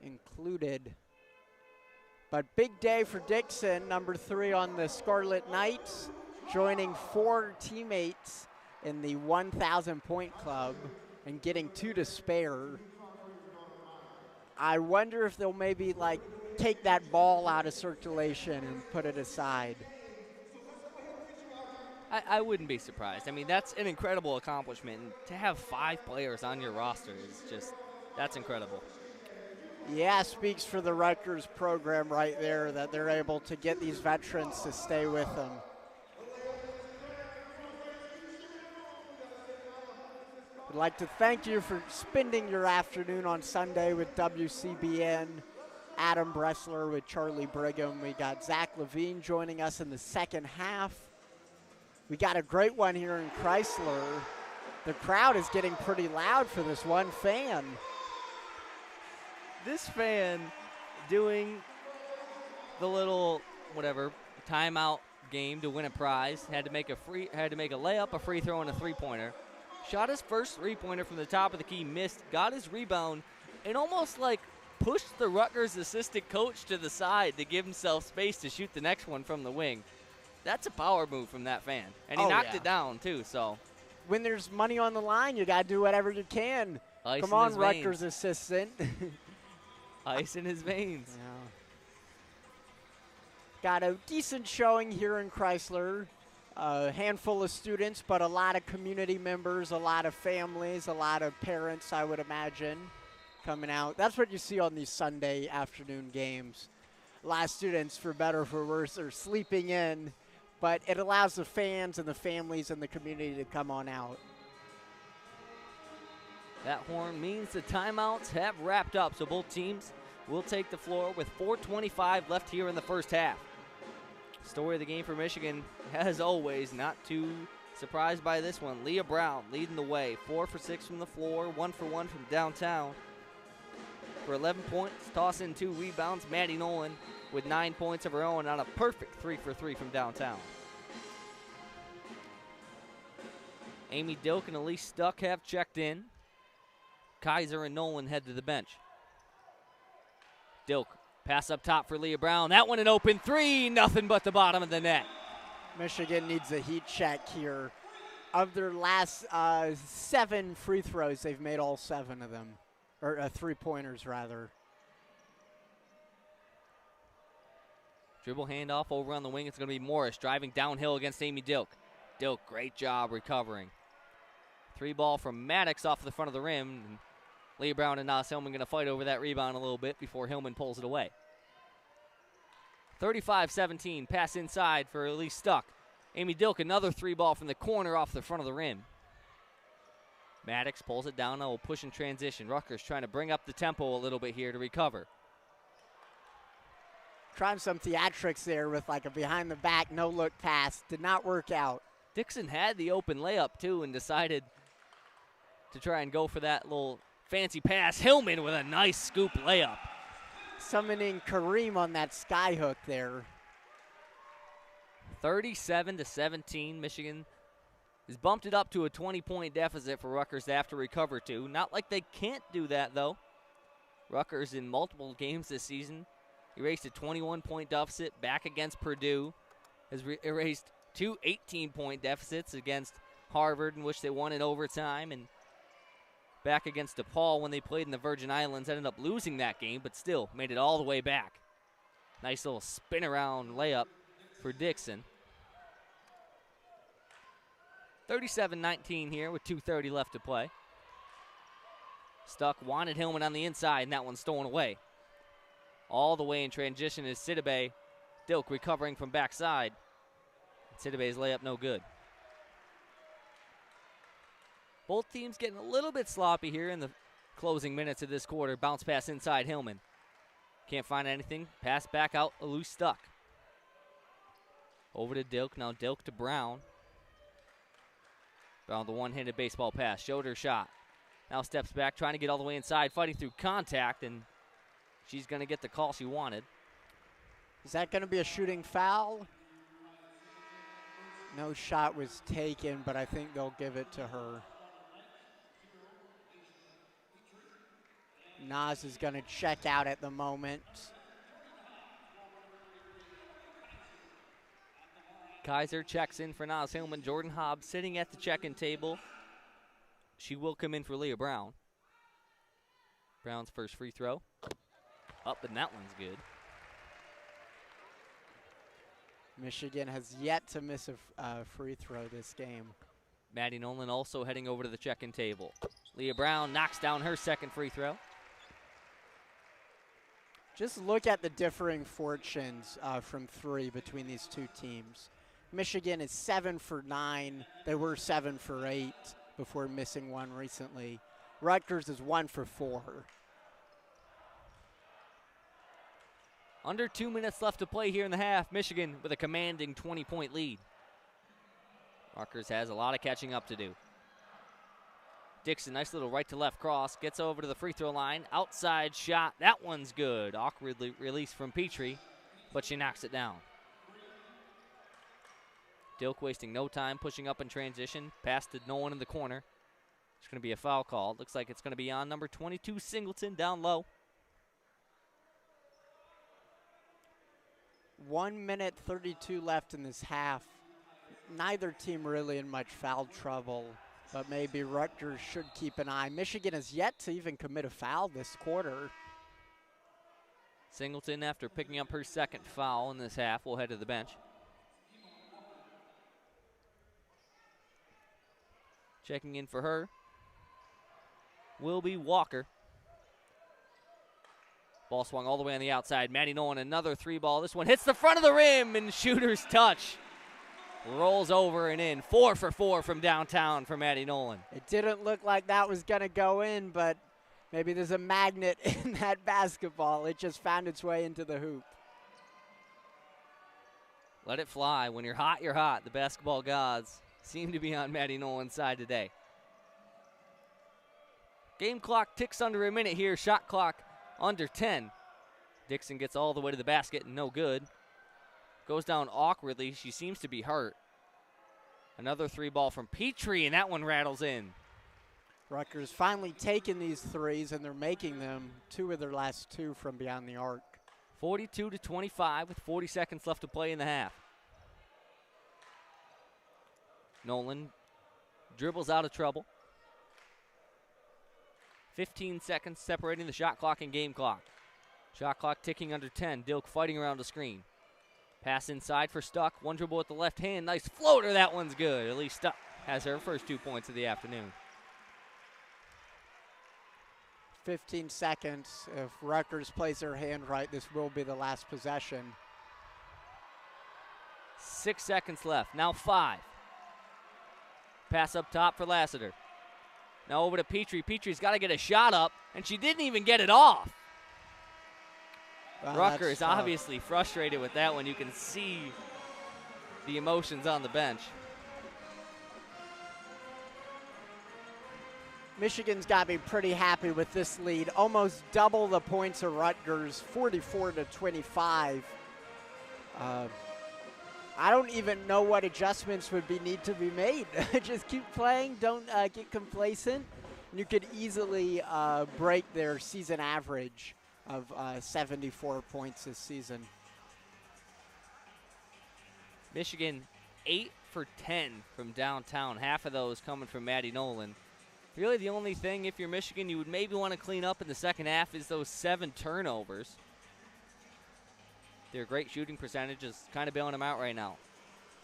[SPEAKER 2] included. But big day for Dixon, number 3 on the Scarlet Knights, joining 4 teammates in the 1,000-point club and getting 2 to spare. I wonder if they'll maybe take that ball out of circulation and put it aside.
[SPEAKER 1] I wouldn't be surprised. I mean, that's an incredible accomplishment. And to have 5 players on your roster is just, that's incredible.
[SPEAKER 2] Yeah, speaks for the Rutgers program right there that they're able to get these veterans to stay with them. I'd like to thank you for spending your afternoon on Sunday with WCBN. Adam Bressler with Charlie Brigham. We got Zac Levine joining us in the second half. We got a great one here in Chrysler. The crowd is getting pretty loud for this one fan.
[SPEAKER 1] This fan doing the little whatever timeout game to win a prize had to make a layup, a free throw, and a three-pointer. Shot his first three-pointer from the top of the key, missed, got his rebound, and almost like pushed the Rutgers assistant coach to the side to give himself space to shoot the next one from the wing. That's a power move from that fan. And he knocked it down, too, so.
[SPEAKER 2] When there's money on the line, you got to do whatever you can.
[SPEAKER 1] Ice
[SPEAKER 2] Come on, Rutgers assistant.
[SPEAKER 1] Ice in his veins.
[SPEAKER 2] Yeah. Got a decent showing here in Chrysler. A handful of students, but a lot of community members, a lot of families, a lot of parents, I would imagine, coming out. That's what you see on these Sunday afternoon games. A lot of students, for better or for worse, are sleeping in, but it allows the fans and the families and the community to come on out.
[SPEAKER 1] That horn means the timeouts have wrapped up, so both teams will take the floor with 4:25 left here in the first half. Story of the game for Michigan, as always, not too surprised by this one. Leah Brown leading the way, 4 for 6 from the floor, 1 for 1 from downtown. For 11 points, toss in 2 rebounds. Maddie Nolan with 9 points of her own on a perfect 3 for 3 from downtown. Amy Dilk and Elise Stuck have checked in. Kaiser and Nolan head to the bench. Dilk, pass up top for Leah Brown. That one an open 3, nothing but the bottom of the net.
[SPEAKER 2] Michigan needs a heat check here. Of their last 7 free throws, they've made all 7 of them. Or 3-pointers, rather.
[SPEAKER 1] Dribble handoff over on the wing. It's going to be Morris driving downhill against Amy Dilk. Dilk, great job recovering. 3 ball from Maddox off the front of the rim. And Leah Brown and Nas Hillman going to fight over that rebound a little bit before Hillman pulls it away. 35-17, pass inside for Elise Stuck. Amy Dilk, another 3 ball from the corner off the front of the rim. Maddox pulls it down, will push in transition. Rutgers trying to bring up the tempo a little bit here to recover.
[SPEAKER 2] Trying some theatrics there with like a behind the back, no look pass. Did not work out.
[SPEAKER 1] Dixon had the open layup too and decided to try and go for that little fancy pass. Hillman with a nice scoop layup.
[SPEAKER 2] Summoning Kareem on that sky hook there.
[SPEAKER 1] 37-17, Michigan has bumped it up to a 20-point deficit for Rutgers to have to recover to. Not like they can't do that, though. Rutgers in multiple games this season erased a 21-point deficit back against Purdue. Has erased 2 18-point deficits against Harvard, in which they won in overtime, and back against DePaul when they played in the Virgin Islands. Ended up losing that game, but still made it all the way back. Nice little spin-around layup for Dixon. 37-19 here with 2:30 left to play. Stuck wanted Hillman on the inside, and that one's stolen away. All the way in transition is Sidibe. Dilk recovering from backside. Sidibe's layup no good. Both teams getting a little bit sloppy here in the closing minutes of this quarter. Bounce pass inside Hillman. Can't find anything. Pass back out, a loose Stuck. Over to Dilk, now Dilk to Brown. Brown the one-handed baseball pass, showed her shot. Now steps back, trying to get all the way inside, fighting through contact, and she's going to get the call she wanted.
[SPEAKER 2] Is that going to be a shooting foul? No shot was taken, but I think they'll give it to her. Nas is going to check out at the moment.
[SPEAKER 1] Kaiser checks in for Nas Hillman. Jordan Hobbs sitting at the check-in table. She will come in for Leah Brown. Brown's first free throw. Up, and that one's good.
[SPEAKER 2] Michigan has yet to miss a free throw this game.
[SPEAKER 1] Maddie Nolan also heading over to the check-in table. Leah Brown knocks down her second free throw.
[SPEAKER 2] Just look at the differing fortunes from three between these two teams. Michigan is 7 for 9. They were 7 for 8 before missing one recently. Rutgers is 1 for 4.
[SPEAKER 1] Under 2 minutes left to play here in the half. Michigan with a commanding 20-point lead. Rutgers has a lot of catching up to do. Dixon, nice little right to left cross, gets over to the free throw line. Outside shot, that one's good. Awkwardly released from Petrie, but she knocks it down. Dilk wasting no time, pushing up in transition. Pass to Nolan in the corner. It's going to be a foul call. Looks like it's going to be on number 22, Singleton, down low.
[SPEAKER 2] 1 minute 32 left in this half. Neither team really in much foul trouble, but maybe Rutgers should keep an eye. Michigan has yet to even commit a foul this quarter.
[SPEAKER 1] Singleton, after picking up her second foul in this half, will head to the bench. Checking in for her will be Walker. Ball swung all the way on the outside. Maddie Nolan, another three ball. This one hits the front of the rim and shooter's touch. Rolls over and in. 4 for 4 from downtown for Maddie Nolan.
[SPEAKER 2] It didn't look like that was going to go in, but maybe there's a magnet in that basketball. It just found its way into the hoop.
[SPEAKER 1] Let it fly. When you're hot, you're hot. The basketball gods seem to be on Maddie Nolan's side today. Game clock ticks under a minute here. Shot clock under 10. Dixon gets all the way to the basket and no good. Goes down awkwardly. She seems to be hurt. Another three ball from Petrie, and that one rattles in.
[SPEAKER 2] Rutgers finally taking these threes, and they're making them. 2 of their last 2 from beyond the arc.
[SPEAKER 1] 42-25 with 40 seconds left to play in the half. Nolan dribbles out of trouble. 15 seconds separating the shot clock and game clock. Shot clock ticking under 10. Dilk fighting around the screen. Pass inside for Stuck. One dribble with the left hand. Nice floater. That one's good. At least Stuck has her first 2 points of the afternoon.
[SPEAKER 2] 15 seconds. If Rutgers plays their hand right, this will be the last possession.
[SPEAKER 1] 6 seconds left. Now 5. Pass up top for Lassiter. Now over to Petrie. Petrie's got to get a shot up, and she didn't even get it off. Rutgers obviously frustrated with that one. You can see the emotions on the bench.
[SPEAKER 2] Michigan's got to be pretty happy with this lead. Almost double the points of Rutgers, 44-25. I don't even know what adjustments would need to be made. Just keep playing. Don't get complacent. You could easily break their season average of 74 points this season.
[SPEAKER 1] Michigan 8 for 10 from downtown. Half of those coming from Maddie Nolan. Really the only thing, if you're Michigan, you would maybe want to clean up in the second half is those 7 turnovers. Their great shooting percentage is kind of bailing them out right now.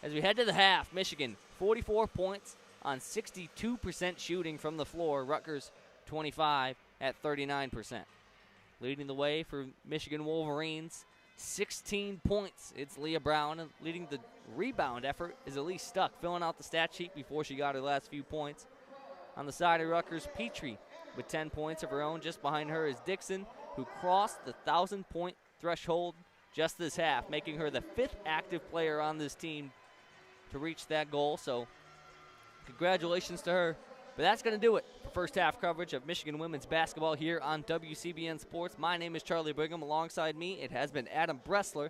[SPEAKER 1] As we head to the half, Michigan 44 points on 62% shooting from the floor. Rutgers 25 at 39%. Leading the way for Michigan Wolverines, 16 points. It's Leah Brown. And leading the rebound effort is Elise Stuck, filling out the stat sheet before she got her last few points. On the side of Rutgers, Petrie with 10 points of her own. Just behind her is Dixon, who crossed the 1,000-point threshold just this half, making her the 5th active player on this team to reach that goal. So congratulations to her. But that's going to do it for first half coverage of Michigan women's basketball here on WCBN Sports. My name is Charlie Brigham. Alongside me, it has been Adam Bressler.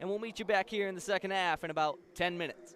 [SPEAKER 1] And we'll meet you back here in the second half in about 10 minutes.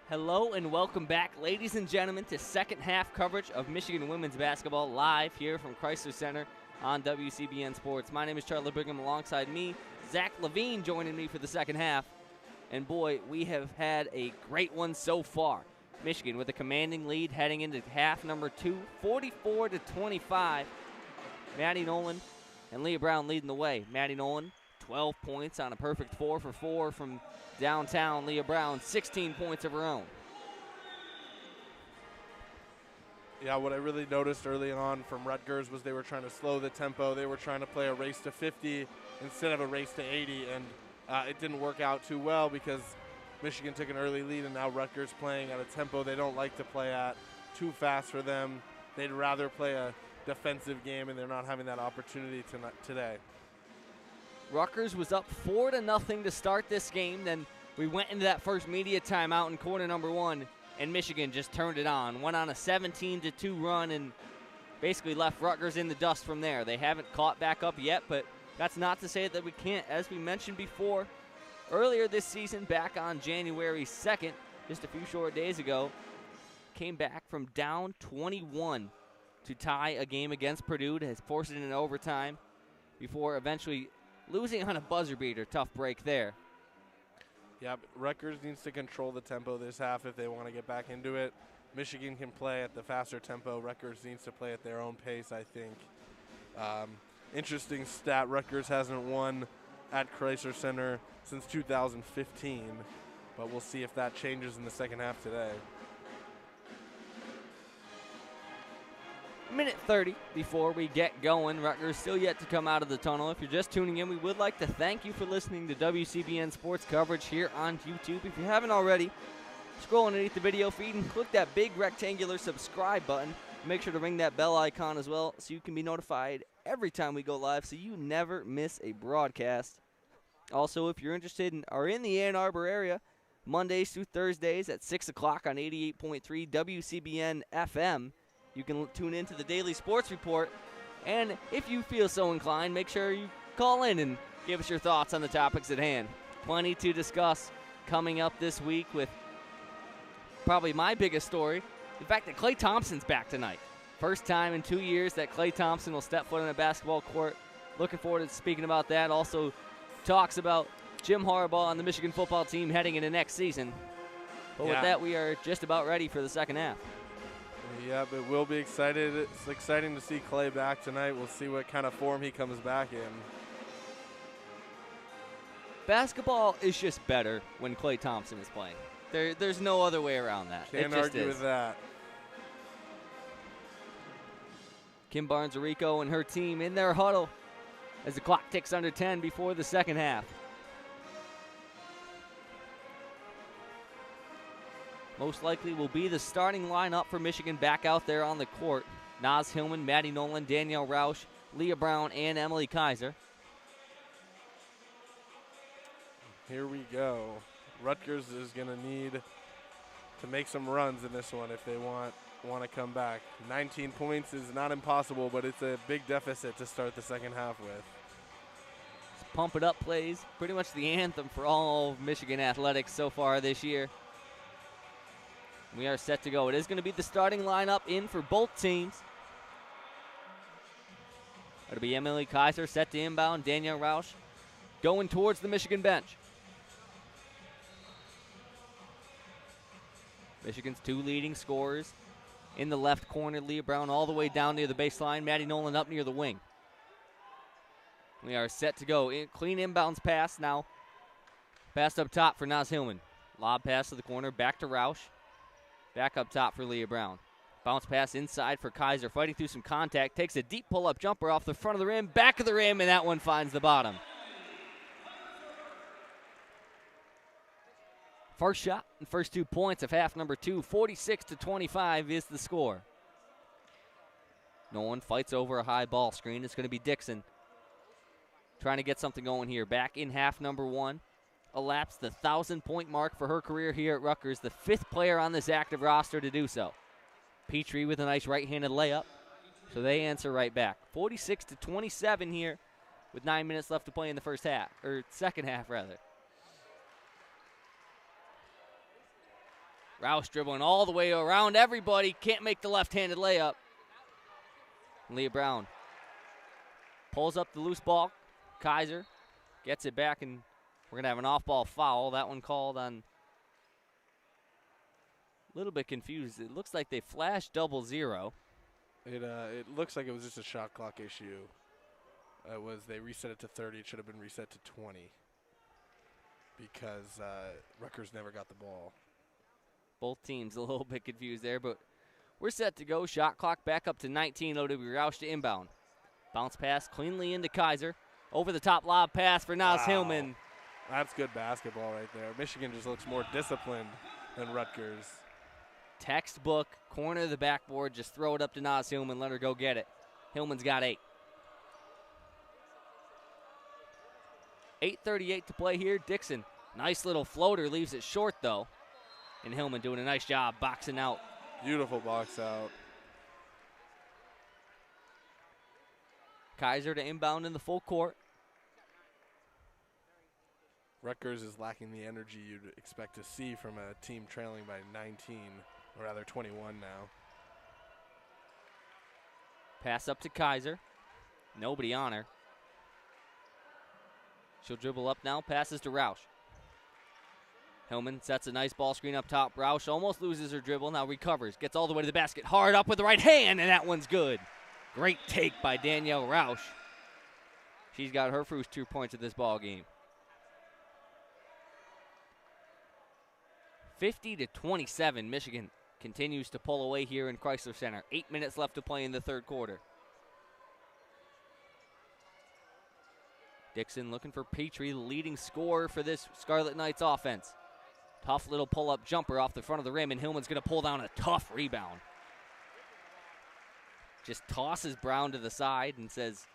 [SPEAKER 1] Hello and welcome back, ladies and gentlemen, to second half coverage of Michigan women's basketball live here from Chrysler Center on WCBN Sports. My name is Charlie Brigham. Alongside me, Zac Levine joining me for the second half. And boy, we have had a great one so far. Michigan with a commanding lead heading into half number 2, 44-25. Maddie Nolan and Leah Brown leading the way. Maddie Nolan, 12 points on a perfect 4 for 4 from downtown. Leah Brown, 16 points of her own.
[SPEAKER 3] Yeah, what I really noticed early on from Rutgers was they were trying to slow the tempo. They were trying to play a race to 50 instead of a race to 80, and it didn't work out too well because Michigan took an early lead, and now Rutgers playing at a tempo they don't like to play at, too fast for them. They'd rather play a defensive game, and they're not having that opportunity today.
[SPEAKER 1] Rutgers was up 4-0 to start this game. Then we went into that first media timeout in quarter number 1, and Michigan just turned it on. Went on a 17-2 run and basically left Rutgers in the dust from there. They haven't caught back up yet, but that's not to say that we can't. As we mentioned before, earlier this season, back on January 2nd, just a few short days ago, came back from down 21 to tie a game against Purdue, has forced it into overtime before eventually losing on a buzzer beater. Tough break there.
[SPEAKER 3] Yeah, but Rutgers needs to control the tempo this half if they want to get back into it. Michigan can play at the faster tempo. Rutgers needs to play at their own pace, I think. Interesting stat, Rutgers hasn't won at Chrysler Center since 2015, but we'll see if that changes in the second half today.
[SPEAKER 1] Minute 30 before we get going. Rutgers still yet to come out of the tunnel. If you're just tuning in, we would like to thank you for listening to WCBN Sports coverage here on YouTube. If you haven't already, scroll underneath the video feed and click that big rectangular subscribe button. Make sure to ring that bell icon as well so you can be notified every time we go live so you never miss a broadcast. Also, if you're interested in or in the Ann Arbor area, Mondays through Thursdays at 6 o'clock on 88.3 WCBN FM, you can tune into the Daily Sports Report. And if you feel so inclined, make sure you call in and give us your thoughts on the topics at hand. Plenty to discuss coming up this week with probably my biggest story, the fact that Klay Thompson's back tonight. First time in 2 years that Klay Thompson will step foot on a basketball court. Looking forward to speaking about that. Also talks about Jim Harbaugh and the Michigan football team heading into next season. But with that, we are just about ready for the second half.
[SPEAKER 3] Yeah, but we'll be excited. It's exciting to see Klay back tonight. We'll see what kind of form he comes back in.
[SPEAKER 1] Basketball is just better when Klay Thompson is playing. There's no other way around that.
[SPEAKER 3] Can't argue with that.
[SPEAKER 1] Kim Barnes Arico and her team in their huddle as the clock ticks under 10 before the second half. Most likely will be the starting lineup for Michigan back out there on the court. Naz Hillman, Maddie Nolan, Danielle Roush, Leah Brown, and Emily Kaiser.
[SPEAKER 3] Here we go. Rutgers is going to need to make some runs in this one if they want to come back. 19 points is not impossible, but it's a big deficit to start the second half with.
[SPEAKER 1] Pump it up plays, pretty much the anthem for all of Michigan athletics so far this year. We are set to go. It is going to be the starting lineup in for both teams. It'll be Emily Kaiser set to inbound. Danielle Roush going towards the Michigan bench. Michigan's two leading scorers in the left corner. Leah Brown all the way down near the baseline. Maddie Nolan up near the wing. We are set to go. Clean inbounds pass now. Pass up top for Naz Hillman. Lob pass to the corner. Back to Roush. Back up top for Leah Brown. Bounce pass inside for Kaiser. Fighting through some contact. Takes a deep pull-up jumper off the front of the rim. Back of the rim, and that one finds the bottom. First shot and first 2 points of half number 2. 46-25 is the score. Nolan fights over a high ball screen. It's going to be Dixon trying to get something going here. Back in half number 1. Elapsed the 1,000-point mark for her career here at Rutgers, the 5th player on this active roster to do so. Petrie with a nice right-handed layup, so they answer right back. 46-27 here with 9 minutes left to play in the first half, or second half rather. Roush dribbling all the way around everybody. Can't make the left-handed layup. Leah Brown pulls up the loose ball. Kaiser gets it back, and we're going to have an off-ball foul. That one called on. A little bit confused. It looks like they flashed 0-0.
[SPEAKER 3] It looks like it was just a shot clock issue. They reset it to 30. It should have been reset to 20 because Rutgers never got the ball.
[SPEAKER 1] Both teams a little bit confused there, but we're set to go. Shot clock back up to 19. OW Roush to inbound. Bounce pass cleanly into Kaiser. Over the top lob pass for Naz Hillman.
[SPEAKER 3] That's good basketball right there. Michigan just looks more disciplined than Rutgers.
[SPEAKER 1] Textbook, corner of the backboard, just throw it up to Naz Hillman, let her go get it. Hillman's got 8. 8:38 to play here. Dixon, nice little floater, leaves it short though. And Hillman doing a nice job boxing out.
[SPEAKER 3] Beautiful box out.
[SPEAKER 1] Kaiser to inbound in the full court.
[SPEAKER 3] Rutgers is lacking the energy you'd expect to see from a team trailing by 19, or rather 21 now.
[SPEAKER 1] Pass up to Kaiser. Nobody on her. She'll dribble up now, passes to Roush. Hillman sets a nice ball screen up top. Roush almost loses her dribble, now recovers. Gets all the way to the basket, hard up with the right hand, and that one's good. Great take by Danielle Roush. She's got her first 2 points of this ball game. 50-27, Michigan continues to pull away here in Chrysler Center. 8 minutes left to play in the third quarter. Dixon looking for Petrie, the leading scorer for this Scarlet Knights offense. Tough little pull-up jumper off the front of the rim, and Hillman's going to pull down a tough rebound. Just tosses Brown to the side and says,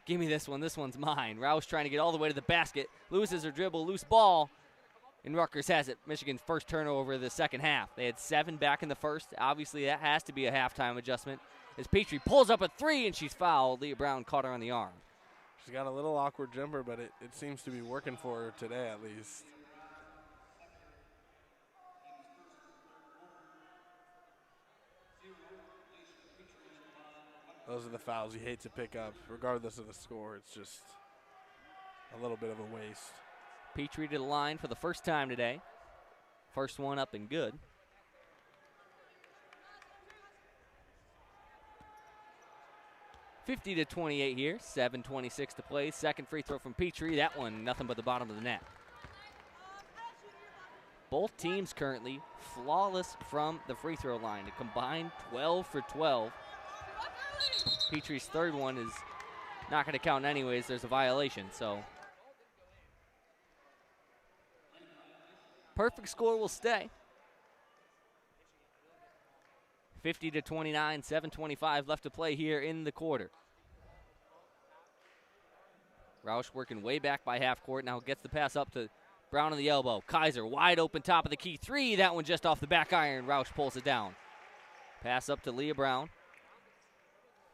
[SPEAKER 1] give me this one, this one's mine. Roush trying to get all the way to the basket, loses her dribble, loose ball, and Rutgers has it. Michigan's first turnover of the second half. They had 7 back in the first. Obviously, that has to be a halftime adjustment. As Petrie pulls up a 3, and she's fouled. Leah Brown caught her on the arm.
[SPEAKER 3] She's got a little awkward jumper, but it seems to be working for her today at least. Those are the fouls you hate to pick up. Regardless of the score, it's just a little bit of a waste.
[SPEAKER 1] Petrie to the line for the first time today. First one up and good. (50-28) here. 7:26 to play. Second free throw from Petrie. That one, nothing but the bottom of the net. Both teams currently flawless from the free throw line. A combined 12 for 12. Petrie's third one is not going to count anyways. There's a violation, so. Perfect score will stay. 50-29, 7:25 left to play here in the quarter. Roush working way back by half court. Now gets the pass up to Brown on the elbow. Kaiser wide open top of the key 3. That one just off the back iron. Roush pulls it down. Pass up to Leah Brown.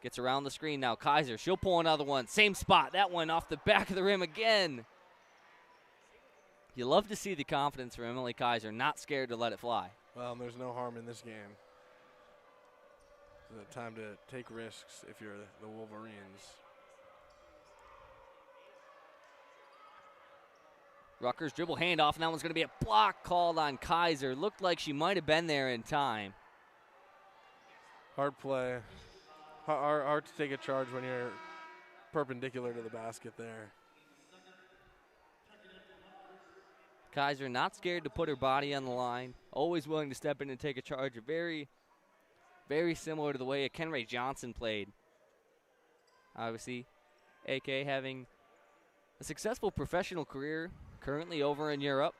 [SPEAKER 1] Gets around the screen now. Kaiser, she'll pull another one. Same spot. That one off the back of the rim again. You love to see the confidence from Emily Kaiser, not scared to let it fly.
[SPEAKER 3] Well, there's no harm in this game. It's a time to take risks if you're the Wolverines.
[SPEAKER 1] Rutgers dribble handoff, and that one's going to be a block called on Kaiser. Looked like she might have been there in time.
[SPEAKER 3] Hard play. Hard to take a charge when you're perpendicular to the basket there.
[SPEAKER 1] Kaiser not scared to put her body on the line. Always willing to step in and take a charge. Very, very similar to the way Kenray Johnson played. Obviously, AK having a successful professional career currently over in Europe.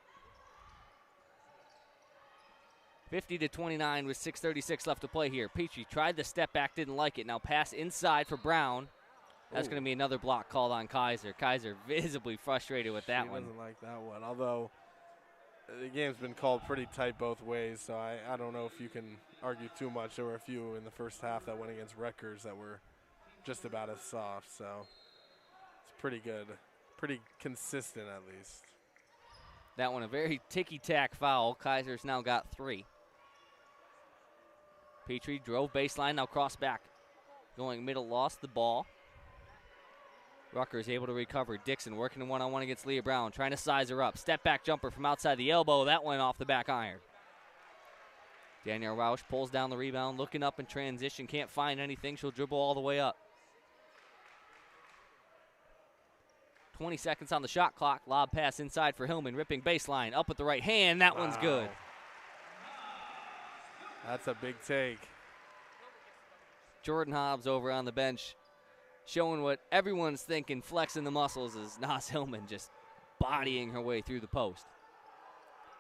[SPEAKER 1] 50-29 with 6:36 left to play here. Petrie tried the step back, didn't like it. Now pass inside for Brown. That's going to be another block called on Kaiser. Kaiser visibly frustrated with that one.
[SPEAKER 3] She doesn't like that one, although the game's been called pretty tight both ways, so I don't know if you can argue too much. There were a few in the first half that went against Rutgers that were just about as soft, so it's pretty good. Pretty consistent, at least.
[SPEAKER 1] That one, a very ticky-tack foul. Kaiser's now got 3. Petrie drove baseline, now cross back. Going middle, lost the ball. Rutgers able to recover. Dixon working in one-on-one against Leah Brown, trying to size her up. Step back jumper from outside the elbow. That went off the back iron. Danielle Roush pulls down the rebound, looking up in transition. Can't find anything. She'll dribble all the way up. 20 seconds on the shot clock. Lob pass inside for Hillman. Ripping baseline. Up with the right hand. That one's good.
[SPEAKER 3] That's a big take.
[SPEAKER 1] Jordan Hobbs over on the bench, showing what everyone's thinking, flexing the muscles, as Naz Hillman just bodying her way through the post.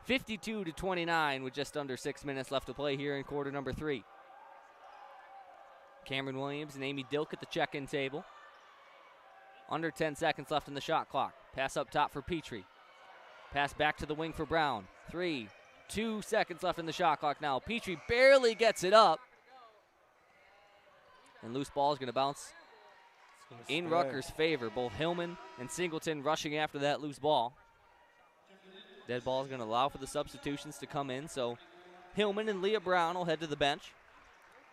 [SPEAKER 1] 52-29 with just under 6 minutes left to play here in quarter number 3. Cameron Williams and Amy Dilk at the check-in table. Under 10 seconds left in the shot clock. Pass up top for Petrie. Pass back to the wing for Brown. 2 seconds left in the shot clock now. Petrie barely gets it up. And loose ball is going to bounce in Rutgers' favor. Both Hillman and Singleton rushing after that loose ball. Dead ball is going to allow for the substitutions to come in. So Hillman and Leah Brown will head to the bench.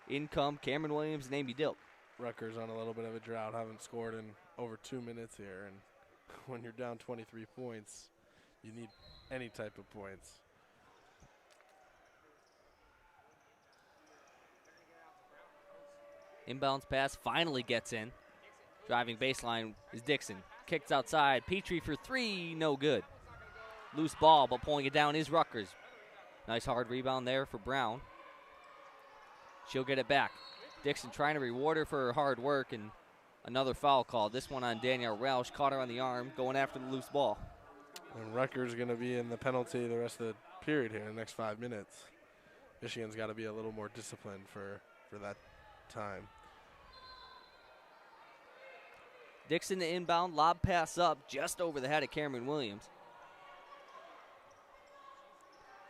[SPEAKER 1] In come Cameron Williams and Amy Dilk.
[SPEAKER 3] Rutgers on a little bit of a drought. Haven't scored in over 2 minutes here. And when you're down 23 points, you need any type of points.
[SPEAKER 1] Inbounds pass finally gets in. Driving baseline is Dixon. Kicks outside. Petrie for 3, no good. Loose ball, but pulling it down is Rutgers. Nice hard rebound there for Brown. She'll get it back. Dixon trying to reward her for her hard work, and another foul call. This one on Danielle Roush. Caught her on the arm, going after the loose ball.
[SPEAKER 3] And Rutgers is going to be in the penalty the rest of the period here in the next 5 minutes. Michigan's got to be a little more disciplined for that time.
[SPEAKER 1] Dixon to inbound, lob pass up just over the head of Cameron Williams.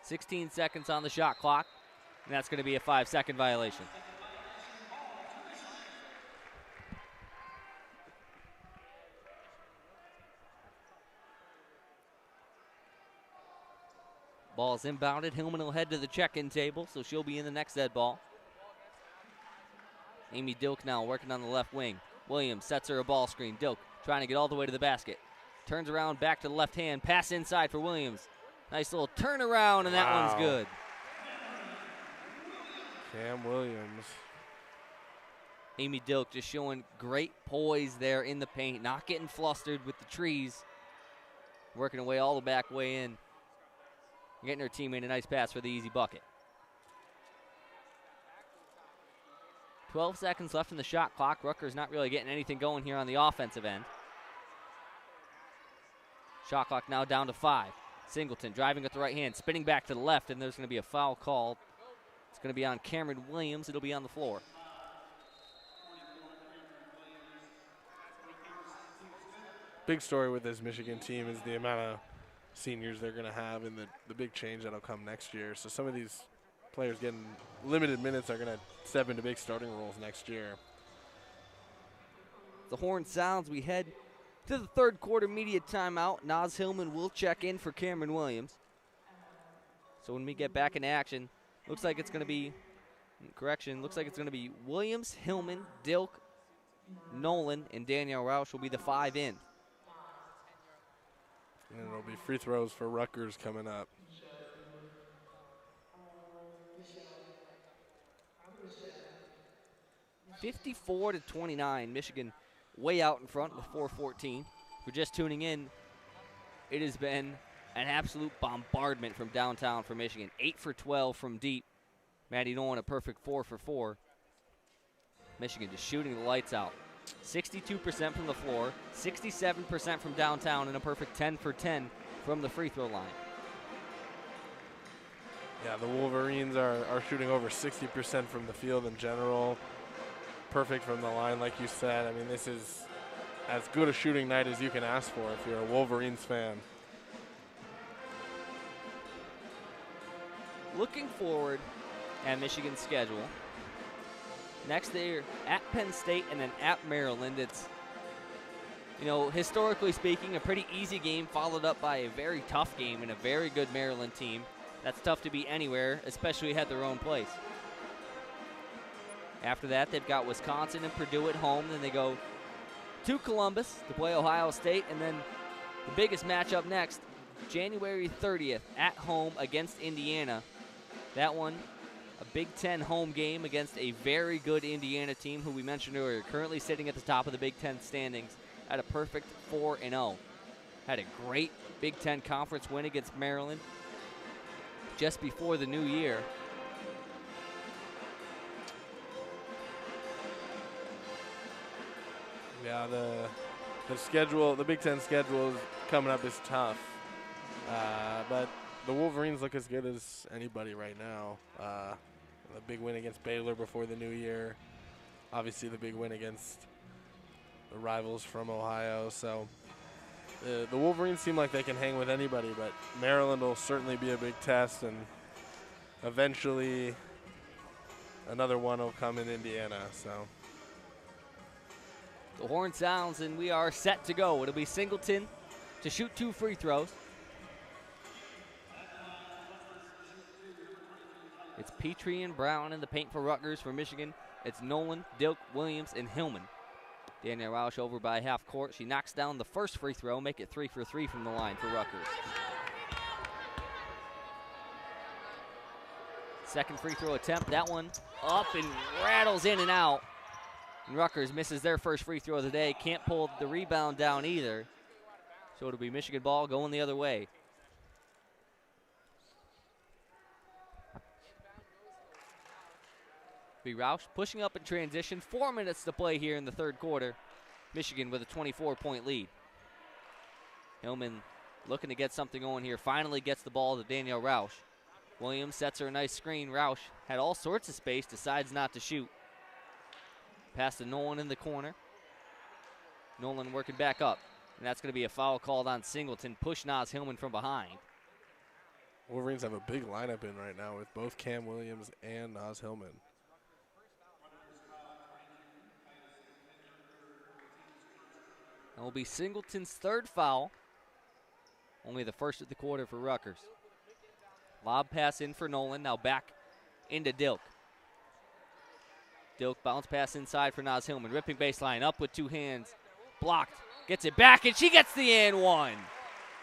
[SPEAKER 1] 16 seconds on the shot clock, and that's going to be a 5-second violation. Ball is inbounded. Hillman will head to the check-in table, so she'll be in the next dead ball. Amy Dilk now working on the left wing. Williams sets her a ball screen. Dilk trying to get all the way to the basket. Turns around back to the left hand. Pass inside for Williams. Nice little turnaround, and that one's good.
[SPEAKER 3] Cam Williams.
[SPEAKER 1] Amy Dilk just showing great poise there in the paint, not getting flustered with the trees. Working away all the back way in. Getting her teammate a nice pass for the easy bucket. 12 seconds left in the shot clock. Rutgers not really getting anything going here on the offensive end. Shot clock now down to 5. Singleton driving with the right hand, spinning back to the left, and there's going to be a foul called. It's going to be on Cameron Williams. It'll be on the floor.
[SPEAKER 3] Big story with this Michigan team is the amount of seniors they're going to have and the big change that'll come next year. So some of these players getting limited minutes are going to step into big starting roles next year.
[SPEAKER 1] The horn sounds. We head to the third quarter media timeout. Naz Hillman will check in for Cameron Williams. So when we get back in action, looks like it's going to be, looks like it's going to be Williams, Hillman, Dilk, Nolan, and Danielle Roush will be the 5 in.
[SPEAKER 3] And it'll be free throws for Rutgers coming up. (54-29). Michigan way out in front with 4:14. If you're just tuning in, it has been an absolute bombardment from downtown for Michigan. 8 for 12 from deep. Maddie Nolan a perfect 4 for 4. Michigan just shooting the lights out. 62% from the floor, 67% from downtown, and a perfect 10 for 10 from the free throw line. Yeah, the Wolverines are shooting over 60% from the field in general. Perfect from the line, like you said. I mean, this is as good a shooting night as you can ask for if you're a Wolverines fan.
[SPEAKER 1] Looking forward at Michigan's schedule. Next they're at Penn State and then at Maryland. It's, you know, historically speaking, a pretty easy game followed up by a very tough game and a very good Maryland team. That's tough to beat anywhere, especially at their own place. After that, they've got Wisconsin and Purdue at home. Then they go to Columbus to play Ohio State. And then the biggest matchup next, January 30th at home against Indiana. That one, a Big Ten home game against a very good Indiana team who we mentioned earlier, currently sitting at the top of the Big Ten standings at a perfect 4-0. Had a great Big Ten conference win against Maryland just before the new year.
[SPEAKER 3] Yeah, the schedule, the Big Ten schedule is coming up is tough. But the Wolverines look as good as anybody right now. The big win against Baylor before the new year. Obviously the big win against the rivals from Ohio. So the Wolverines seem like they can hang with anybody, but Maryland will certainly be a big test, and eventually another one will come in Indiana. So
[SPEAKER 1] the horn sounds, and we are set to go. It'll be Singleton to shoot 2 free throws. It's Petrie and Brown in the paint for Rutgers. For Michigan, it's Nolan, Dilk, Williams, and Hillman. Danielle Roush over by half court. She knocks down the first free throw, make it 3 for 3 from the line for Rutgers. Second free throw attempt, that one up and rattles in and out. And Rutgers misses their first free throw of the day. Can't pull the rebound down either. So it'll be Michigan ball going the other way. Be Roush pushing up in transition. 4 minutes to play here in the third quarter. Michigan with a 24-point lead. Hillman looking to get something going here. Finally gets the ball to Danielle Roush. Williams sets her a nice screen. Roush had all sorts of space, decides not to shoot. Pass to Nolan in the corner. Nolan working back up. And that's going to be a foul called on Singleton. Push Naz Hillman from behind.
[SPEAKER 3] Wolverines have a big lineup in right now with both Cam Williams and Naz Hillman.
[SPEAKER 1] That will be Singleton's third foul. Only the first of the quarter for Rutgers. Lob pass in for Nolan. Now back into Dilk. Dilk bounce pass inside for Naz Hillman. Ripping baseline up with 2 hands. Blocked. Gets it back, and she gets the and one.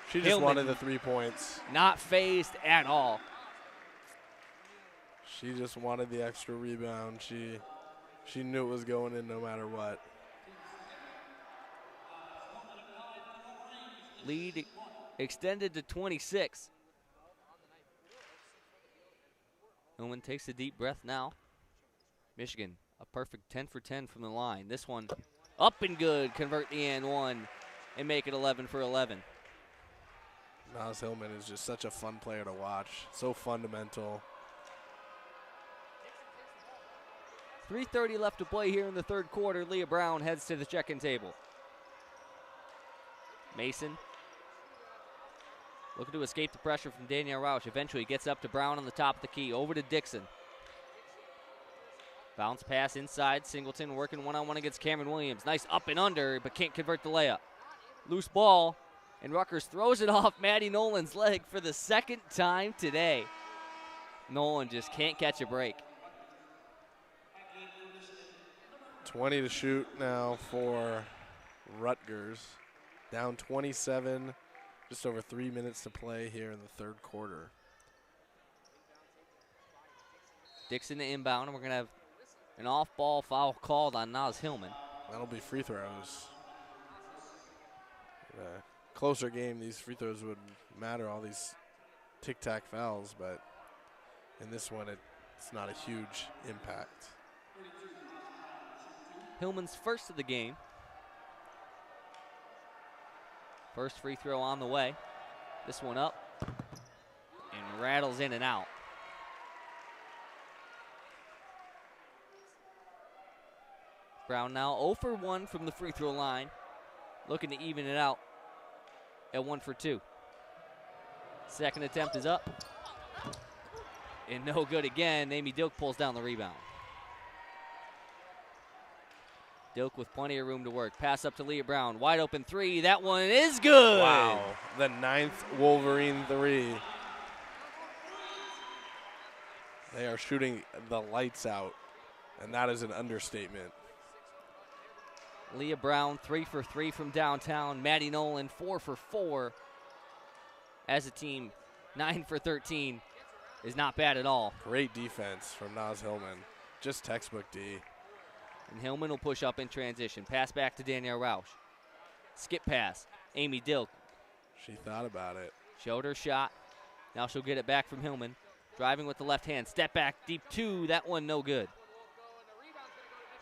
[SPEAKER 3] She just
[SPEAKER 1] Hillman
[SPEAKER 3] wanted the 3 points.
[SPEAKER 1] Not phased at all.
[SPEAKER 3] She just wanted the extra rebound. She knew it was going in no matter what.
[SPEAKER 1] Lead extended to 26. Hillman takes a deep breath now. Michigan, a perfect 10 for 10 from the line. This one up and good. Convert the and one and make it 11 for 11.
[SPEAKER 3] Naz Hillman is just such a fun player to watch. So fundamental.
[SPEAKER 1] 3:30 left to play here in the third quarter. Leah Brown heads to the check-in table. Mason looking to escape the pressure from Danielle Roush. Eventually gets up to Brown on the top of the key. Over to Dixon. Bounce pass inside. Singleton working one-on-one against Cameron Williams. Nice up and under, but can't convert the layup. Loose ball, and Rutgers throws it off Maddie Nolan's leg for the second time today. Nolan just can't catch a break.
[SPEAKER 3] 20 to shoot now for Rutgers. Down 27, just over 3 minutes to play here in the third quarter.
[SPEAKER 1] Dixon to inbound, and we're going to have an off-ball foul called on Naz Hillman.
[SPEAKER 3] That'll be free throws. In a closer game, these free throws would matter, all these tic-tac fouls, but in this one, it's not a huge impact.
[SPEAKER 1] Hillman's first of the game. First free throw on the way. This one up and rattles in and out. Brown now 0 for 1 from the free throw line. Looking to even it out at 1 for 2. Second attempt is up. And no good again. Amy Dilk pulls down the rebound. Dilk with plenty of room to work. Pass up to Leah Brown. Wide open 3. That one is good.
[SPEAKER 3] Wow. The 9th Wolverine 3. They are shooting the lights out And that is an understatement.
[SPEAKER 1] Leah Brown, 3 for 3 from downtown. Maddie Nolan, 4 for 4. As a team, 9 for 13 is not bad at all.
[SPEAKER 3] Great defense from Naz Hillman. Just textbook D.
[SPEAKER 1] And Hillman will push up in transition. Pass back to Danielle Roush. Skip pass. Amy Dilk.
[SPEAKER 3] She thought about it.
[SPEAKER 1] Showed her shot. Now she'll get it back from Hillman. Driving with the left hand. Step back deep 2. That one no good.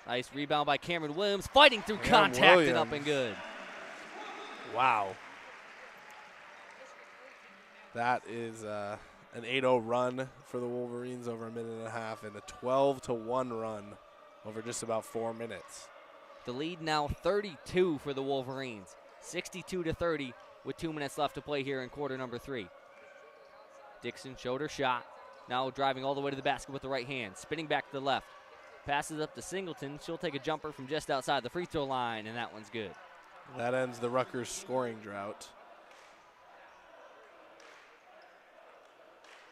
[SPEAKER 1] Nice rebound by Cameron Williams. Fighting through contact and up and good.
[SPEAKER 3] Wow. That is an 8-0 run for the Wolverines over a minute and a half and a 12-1 run over just about 4 minutes.
[SPEAKER 1] The lead now 32 for the Wolverines. 62-30 with 2 minutes left to play here in quarter number 3. Dixon showed her shot. Now driving all the way to the basket with the right hand. Spinning back to the left. Passes up to Singleton. She'll take a jumper from just outside the free throw line, and that one's good.
[SPEAKER 3] That ends the Rutgers scoring drought.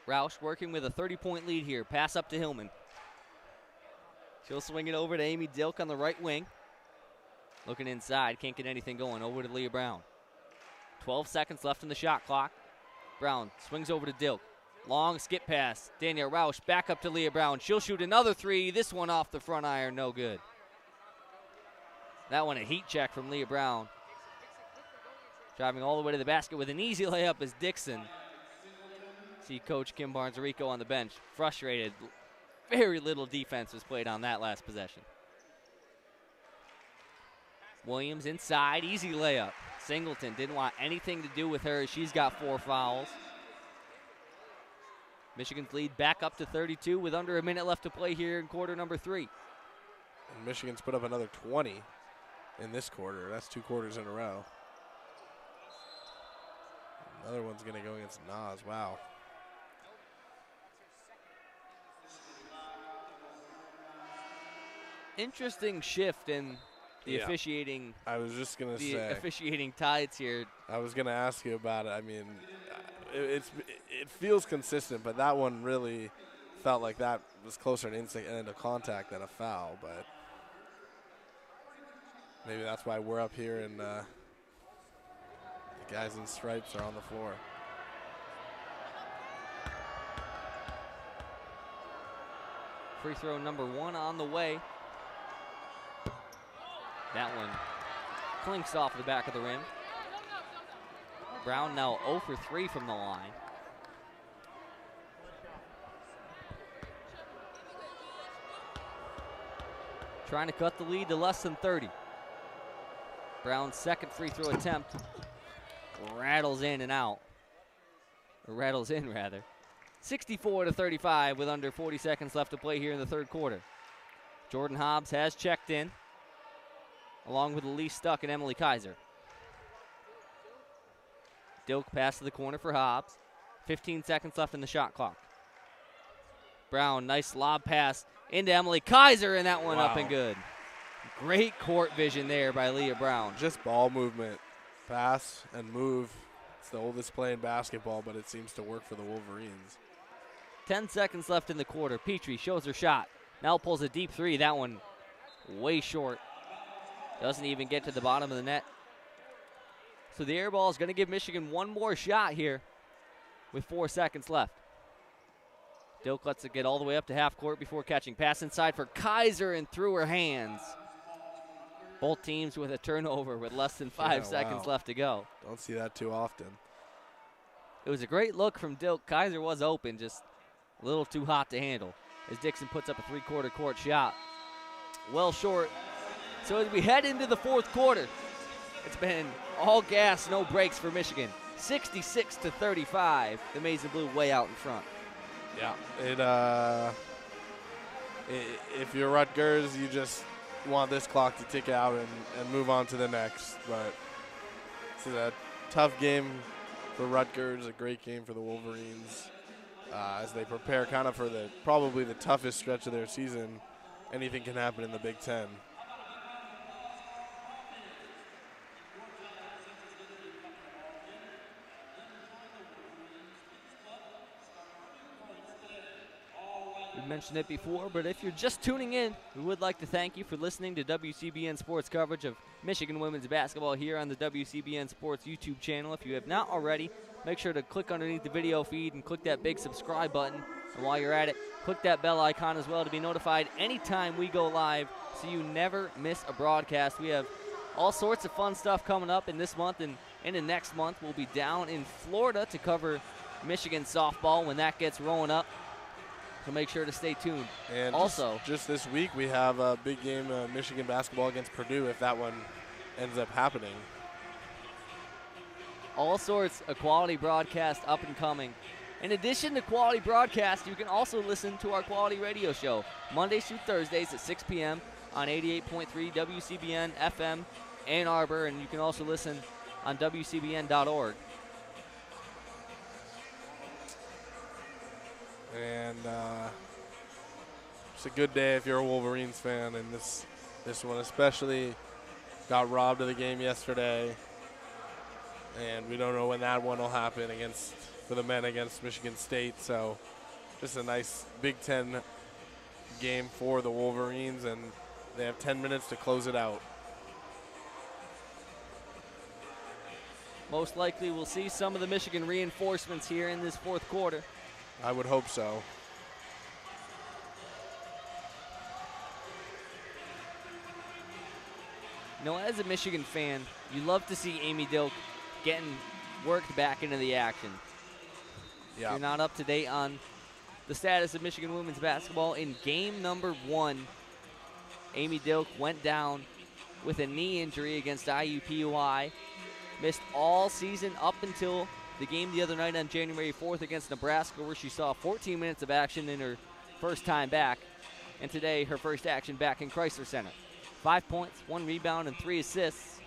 [SPEAKER 1] Roush working with a 30-point lead here. Pass up to Hillman. She'll swing it over to Amy Dilk on the right wing. Looking inside, can't get anything going. Over to Leah Brown. 12 seconds left in the shot clock. Brown swings over to Dilk. Long skip pass. Danielle Roush back up to Leah Brown. She'll shoot another 3. This one off the front iron, no good. That one a heat check from Leah Brown. Driving all the way to the basket with an easy layup is Dixon. See Coach Kim Barnes Arico on the bench. Frustrated. Very little defense was played on that last possession. Williams inside, easy layup. Singleton didn't want anything to do with her. She's got 4 fouls. Michigan's lead back up to 32 with under a minute left to play here in quarter number 3.
[SPEAKER 3] And Michigan's put up another 20 in this quarter. That's 2 quarters in a row. Another one's going to go against Naz. Wow.
[SPEAKER 1] Interesting shift in the officiating.
[SPEAKER 3] I was just going to say.
[SPEAKER 1] The officiating tides here.
[SPEAKER 3] I was going to ask you about it. I mean, it feels consistent, but that one really felt like that was closer to instinct and a contact than a foul. But maybe that's why we're up here and the guys in stripes are on the floor.
[SPEAKER 1] Free throw number 1 on the way. That one clinks off the back of the rim. Brown now 0 for 3 from the line. Trying to cut the lead to less than 30. Brown's second free throw attempt rattles in and out. Or rattles in, rather. 64-35 with under 40 seconds left to play here in the third quarter. Jordan Hobbs has checked in, along with Elise Stuck and Emily Kaiser. Dilk pass to the corner for Hobbs. 15 seconds left in the shot clock. Brown, nice lob pass into Emily Kaiser, and that one up and good. Great court vision there by Leah Brown.
[SPEAKER 3] Just ball movement, pass and move. It's the oldest play in basketball, but it seems to work for the Wolverines.
[SPEAKER 1] 10 seconds left in the quarter. Petrie shows her shot. Now pulls a deep 3. That one way short. Doesn't even get to the bottom of the net. So the air ball is going to give Michigan one more shot here with 4 seconds left. Dilk lets it get all the way up to half court before catching. Pass inside for Kaiser and through her hands. Both teams with a turnover with less than 5 seconds left to go.
[SPEAKER 3] Don't see that too often.
[SPEAKER 1] It was a great look from Dilk. Kaiser was open, just a little too hot to handle as Dixon puts up a 3-quarter court shot. Well short. So as we head into the fourth quarter, it's been all gas, no brakes for Michigan. 66-35. The Maize and Blue way out in front.
[SPEAKER 3] Yeah, if you're Rutgers, you just want this clock to tick out and move on to the next. But this is a tough game for Rutgers, a great game for the Wolverines as they prepare kind of for probably the toughest stretch of their season. Anything can happen in the Big Ten.
[SPEAKER 1] mentioned it before, but if you're just tuning in, we would like to thank you for listening to WCBN Sports coverage of Michigan women's basketball here on the WCBN Sports YouTube channel. If you have not already, make sure to click underneath the video feed and click that big subscribe button. And while you're at it, click that bell icon as well to be notified anytime we go live so you never miss a broadcast. We have all sorts of fun stuff coming up in this month, and in the next month we'll be down in Florida to cover Michigan softball when that gets rolling up. So make sure to stay tuned.
[SPEAKER 3] And
[SPEAKER 1] also,
[SPEAKER 3] just this week we have a big game, Michigan basketball against Purdue, if that one ends up happening.
[SPEAKER 1] All sorts of quality broadcast up and coming. In addition to quality broadcast, you can also listen to our quality radio show Mondays through Thursdays at 6 p.m. on 88.3 WCBN FM Ann Arbor, and you can also listen on WCBN.org.
[SPEAKER 3] And it's a good day if you're a Wolverines fan, and this one especially got robbed of the game yesterday, and we don't know when that one will happen for the men against Michigan State. So just a nice Big Ten game for the Wolverines, and they have 10 minutes to close it out.
[SPEAKER 1] Most likely we'll see some of the Michigan reinforcements here in this fourth quarter.
[SPEAKER 3] I would hope so.
[SPEAKER 1] You know, as a Michigan fan, you love to see Amy Dilk getting worked back into the action.
[SPEAKER 3] Yeah.
[SPEAKER 1] You're not up to date on the status of Michigan women's basketball. In game number 1, Amy Dilk went down with a knee injury against IUPUI. Missed all season up until the game the other night on January 4th against Nebraska, where she saw 14 minutes of action in her first time back. And today, her first action back in Chrysler Center. 5 points, 1 rebound, and 3 assists.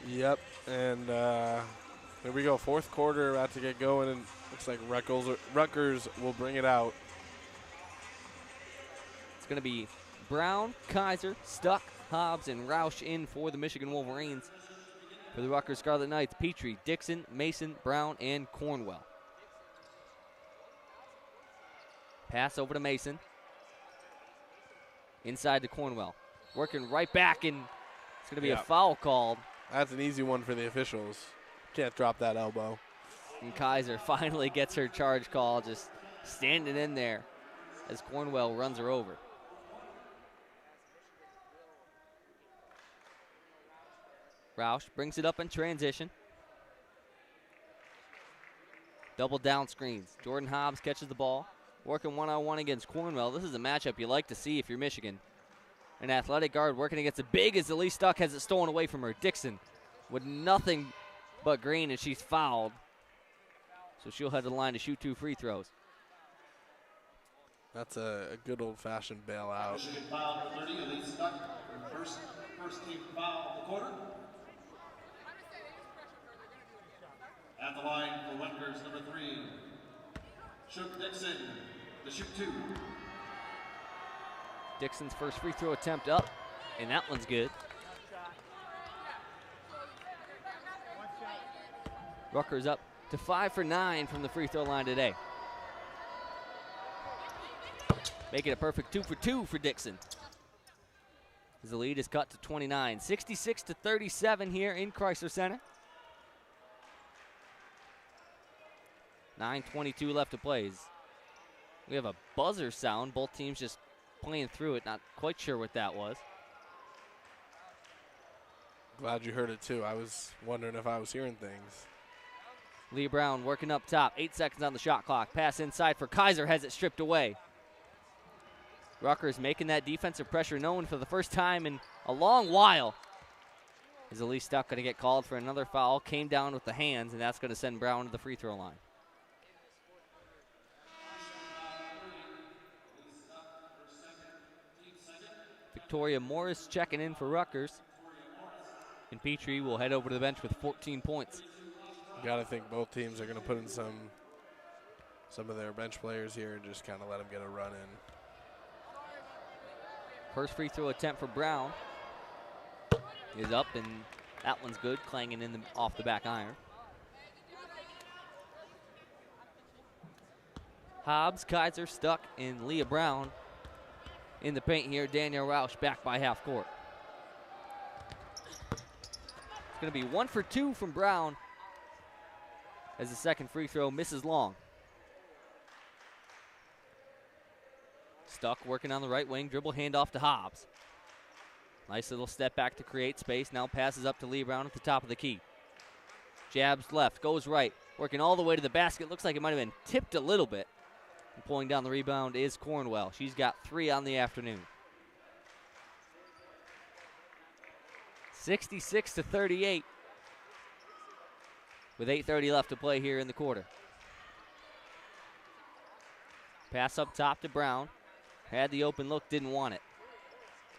[SPEAKER 3] Yep, and here we go. Fourth quarter about to get going, and looks like Rutgers will bring it out.
[SPEAKER 1] It's going to be Brown, Kaiser, Stuck, Hobbs, and Roush in for the Michigan Wolverines. For the Rutgers Scarlet Knights, Petrie, Dixon, Mason, Brown, and Cornwell. Pass over to Mason. Inside to Cornwell. Working right back, and it's going to be a foul called.
[SPEAKER 3] That's an easy one for the officials. Can't drop that elbow.
[SPEAKER 1] And Kaiser finally gets her charge call, just standing in there as Cornwell runs her over. Roush brings it up in transition. Double down screens. Jordan Hobbs catches the ball. Working one-on-one against Cornwell. This is a matchup you like to see if you're Michigan. An athletic guard working against a big as Elise Stuck has it stolen away from her. Dixon with nothing but green, and she's fouled. So she'll head to the line to shoot 2 free throws.
[SPEAKER 3] That's a good old-fashioned bailout.
[SPEAKER 4] Michigan foul number 30, Elise Stuck, her first team foul of the quarter. At the line for Rutgers, number 3, Shook Dixon, to shoot 2.
[SPEAKER 1] Dixon's first free throw attempt up, and that one's good. Rutgers up to 5 for 9 from the free throw line today. Making a perfect 2 for 2 for Dixon. As the lead is cut to 29, 66-37 here in Chrysler Center. 9:22 left to play. We have a buzzer sound. Both teams just playing through it. Not quite sure what that was.
[SPEAKER 3] Glad you heard it too. I was wondering if I was hearing things.
[SPEAKER 1] Leah Brown working up top. 8 seconds on the shot clock. Pass inside for Kaiser. Has it stripped away. Rutgers making that defensive pressure known for the first time in a long while. Is Elise Stuck going to get called for another foul? Came down with the hands, and that's going to send Brown to the free throw line. Victoria Morris checking in for Rutgers. And Petrie will head over to the bench with 14 points.
[SPEAKER 3] You got to think both teams are going to put in some of their bench players here and just kind of let them get a run in.
[SPEAKER 1] First free throw attempt for Brown is up, and that one's good, clanging in off the back iron. Hobbs, Kaiser, Stuck, and Leah Brown in the paint here. Danielle Roush back by half court. It's going to be 1 for 2 from Brown as the second free throw misses long. Stuck working on the right wing, dribble handoff to Hobbs. Nice little step back to create space. Now passes up to Leah Brown at the top of the key. Jabs left, goes right, working all the way to the basket. Looks like it might have been tipped a little bit. And pulling down the rebound is Cornwell. She's got 3 on the afternoon. 66-38 with 8:30 left to play here in the quarter. Pass up top to Brown. Had the open look, didn't want it.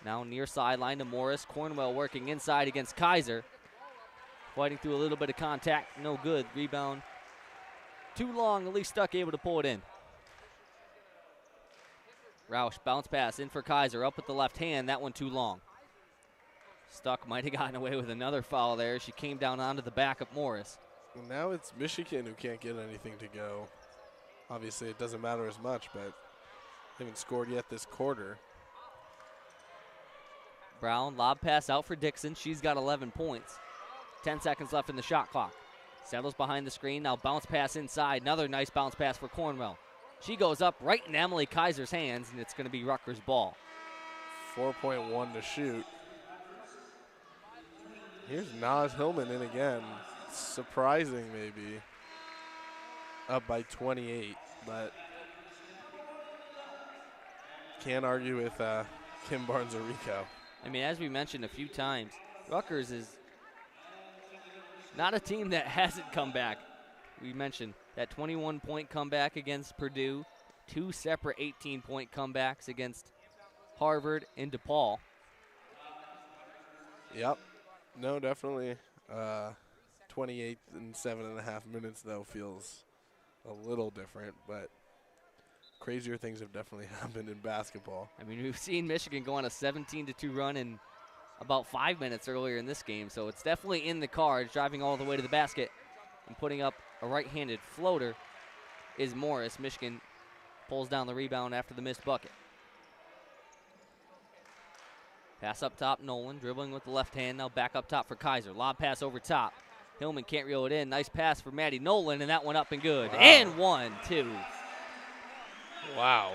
[SPEAKER 1] Now near sideline to Morris. Cornwell working inside against Kaiser. Fighting through a little bit of contact, no good. Rebound too long, at least Stuck able to pull it in. Roush bounce pass in for Kaiser, up with the left hand, that one too long. Stuck might have gotten away with another foul there. She came down onto the back of Morris.
[SPEAKER 3] Well, now it's Michigan who can't get anything to go. Obviously it doesn't matter as much, but they haven't scored yet this quarter.
[SPEAKER 1] Brown, lob pass out for Dixon. She's got 11 points. 10 seconds left in the shot clock. Settles behind the screen. Now bounce pass inside. Another nice bounce pass for Cornwell. She goes up right in Emily Kaiser's hands, and it's going to be Rutgers' ball.
[SPEAKER 3] 4.1 to shoot. Here's Naz Hillman in again. Surprising, maybe. Up by 28, but can't argue with Kim Barnes Arico.
[SPEAKER 1] I mean, as we mentioned a few times, Rutgers is not a team that hasn't come back. We mentioned that 21-point comeback against Purdue, 2 separate 18-point comebacks against Harvard and DePaul.
[SPEAKER 3] Yep. No, definitely. 28 and 7.5 minutes, though, feels a little different, but crazier things have definitely happened in basketball.
[SPEAKER 1] I mean, we've seen Michigan go on a 17-2 run in about 5 minutes earlier in this game, so it's definitely in the cards. Driving all the way to the basket and putting up a right-handed floater is Morris. Michigan pulls down the rebound after the missed bucket. Pass up top, Nolan dribbling with the left hand. Now back up top for Kaiser. Lob pass over top. Hillman can't reel it in. Nice pass for Maddie Nolan, and that one up and good. Wow. And 1-2.
[SPEAKER 3] Wow.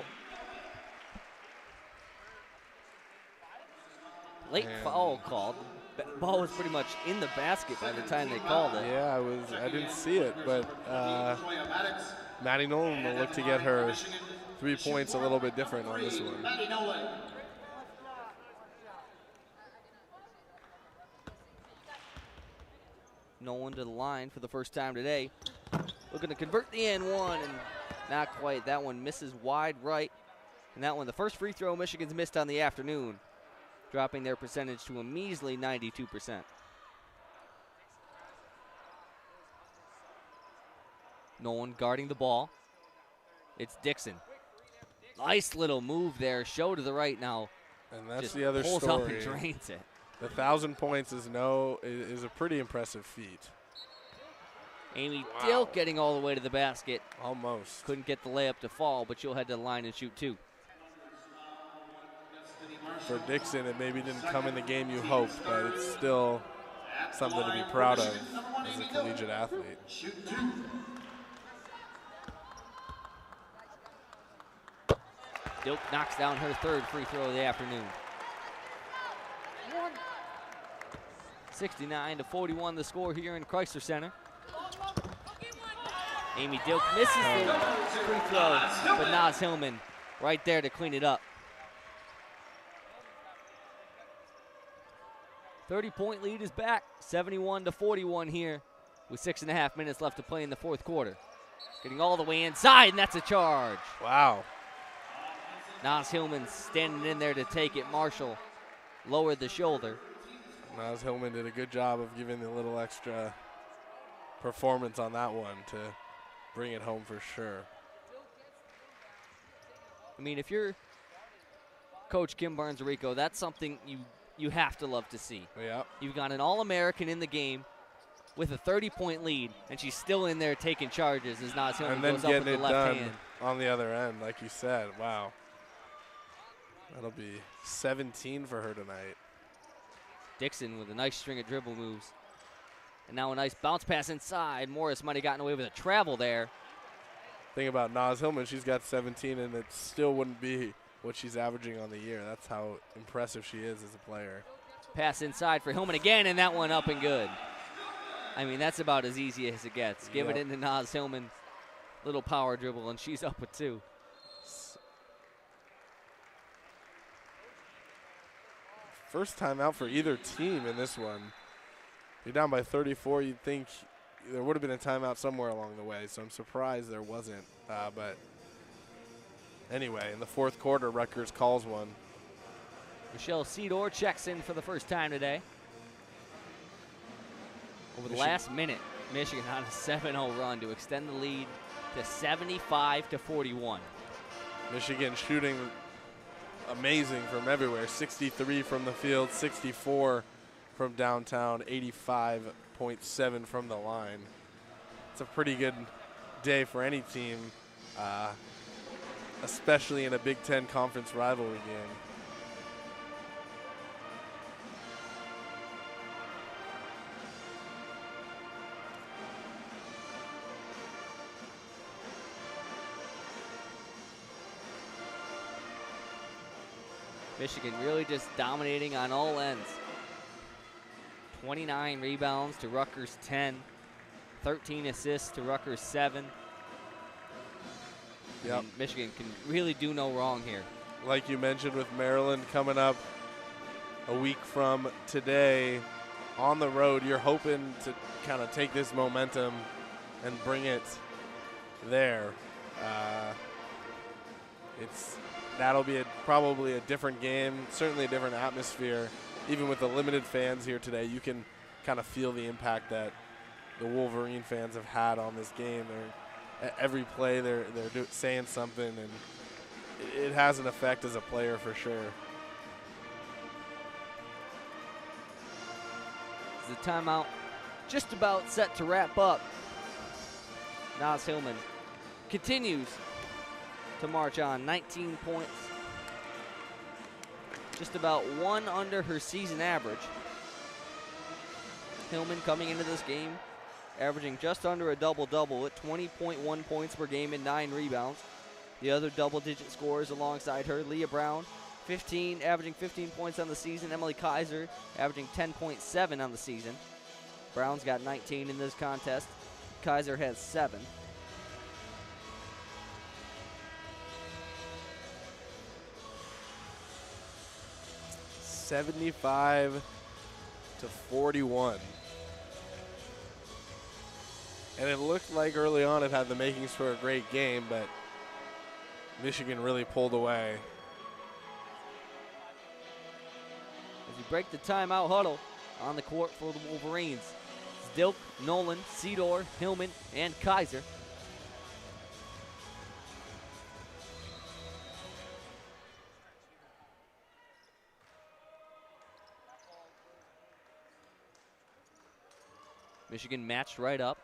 [SPEAKER 1] Late foul called. The ball was pretty much in the basket by the time they called it.
[SPEAKER 3] Yeah, I didn't see it, but Maddie Nolan will look to get her 3 points a little bit different on this one.
[SPEAKER 1] Nolan to the line for the first time today. Looking to convert the and one, and not quite. That one misses wide right. And that one, the first free throw Michigan's missed on the afternoon, dropping their percentage to a measly 92%. Nolan guarding the ball. It's Dixon. Nice little move there. Show to the right now.
[SPEAKER 3] And that's
[SPEAKER 1] just
[SPEAKER 3] the other
[SPEAKER 1] pulls
[SPEAKER 3] story.
[SPEAKER 1] Up and drains it.
[SPEAKER 3] The 1,000 points is a pretty impressive feat.
[SPEAKER 1] Amy Dilk getting all the way to the basket.
[SPEAKER 3] Almost.
[SPEAKER 1] Couldn't get the layup to fall, but she'll head to the line and shoot 2.
[SPEAKER 3] For Dixon, it maybe didn't come in the game you hoped, but it's still something to be proud of as a collegiate athlete.
[SPEAKER 1] Dilk knocks down her third free throw of the afternoon. 69-41 the score here in Chrysler Center. Amy Dilk misses the free throw, but Naz Hillman right there to clean it up. 30-point lead is back, 71-41 here with 6.5 minutes left to play in the fourth quarter. Getting all the way inside, and that's a charge.
[SPEAKER 3] Wow.
[SPEAKER 1] Naz Hillman standing in there to take it. Marshall lowered the shoulder.
[SPEAKER 3] Naz Hillman did a good job of giving a little extra performance on that one to bring it home for sure.
[SPEAKER 1] I mean, if you're Coach Kim Barnes Arico, that's something you have to love to see.
[SPEAKER 3] Yeah.
[SPEAKER 1] You've got an All-American in the game with a 30-point lead, and she's still in there taking charges as Naz Hillman goes up with the left hand.
[SPEAKER 3] on the other end, like you said. Wow. That'll be 17 for her tonight.
[SPEAKER 1] Dixon with a nice string of dribble moves. And now a nice bounce pass inside. Morris might have gotten away with a travel there.
[SPEAKER 3] Thing about Naz Hillman, she's got 17, and it still wouldn't be what she's averaging on the year. That's how impressive she is as a player.
[SPEAKER 1] Pass inside for Hillman again, and that one up and good. I mean, that's about as easy as it gets. Give it into Naz Hillman. Little power dribble, and she's up with 2.
[SPEAKER 3] First time out for either team in this one. You're down by 34. You'd think there would have been a timeout somewhere along the way, so I'm surprised there wasn't. But anyway, in the fourth quarter, Rutgers calls one.
[SPEAKER 1] Michelle Cedor checks in for the first time today. Over the last minute, Michigan on a 7-0 run to extend the lead to 75-41.
[SPEAKER 3] Michigan shooting amazing from everywhere. 63 from the field, 64 from downtown, 85.7 from the line. It's a pretty good day for any team, especially in a Big Ten conference rivalry game.
[SPEAKER 1] Michigan really just dominating on all ends. 29 rebounds to Rutgers 10. 13 assists to Rutgers 7.
[SPEAKER 3] Yep.
[SPEAKER 1] I mean, Michigan can really do no wrong here.
[SPEAKER 3] Like you mentioned, with Maryland coming up a week from today on the road, you're hoping to kind of take this momentum and bring it there. That'll be probably a different game, certainly a different atmosphere. Even with the limited fans here today, you can kind of feel the impact that the Wolverine fans have had on this game. Every play, they're saying something, and it has an effect as a player for sure.
[SPEAKER 1] The timeout just about set to wrap up. Naz Hillman continues to march on. 19 points. Just about 1 under her season average. Hillman coming into this game averaging just under a double-double at 20.1 points per game and 9 rebounds. The other double-digit scorers alongside her, Leah Brown, averaging 15 points on the season. Emily Kaiser averaging 10.7 on the season. Brown's got 19 in this contest. Kaiser has 7.
[SPEAKER 3] $75-41. And it looked like early on it had the makings for a great game, but Michigan really pulled away.
[SPEAKER 1] As you break the timeout huddle on the court for the Wolverines, Dilk, Nolan, Cedor, Hillman, and Kaiser. Michigan matched right up.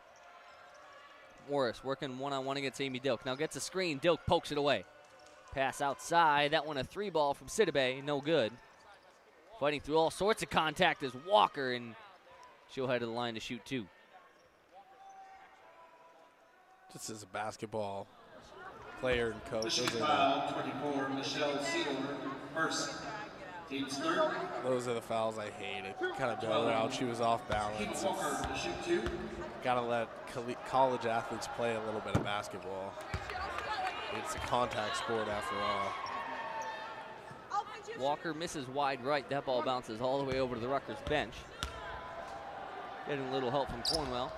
[SPEAKER 1] Morris working one-on-one against Amy Dilk. Now gets a screen. Dilk pokes it away. Pass outside. That one a 3-ball from Sidibe. No good. Fighting through all sorts of contact is Walker, and she'll head to the line to shoot 2.
[SPEAKER 3] Just as a basketball player and coach.
[SPEAKER 4] Michigan foul, 24, Michelle Cedor, first. Team's third.
[SPEAKER 3] Those are the fouls I hate. It kind of bailed her out. She was off balance.
[SPEAKER 4] Walker to shoot 2.
[SPEAKER 3] Got to let college athletes play a little bit of basketball. It's a contact sport after all.
[SPEAKER 1] Walker misses wide right. That ball bounces all the way over to the Rutgers bench. Getting a little help from Cornwell.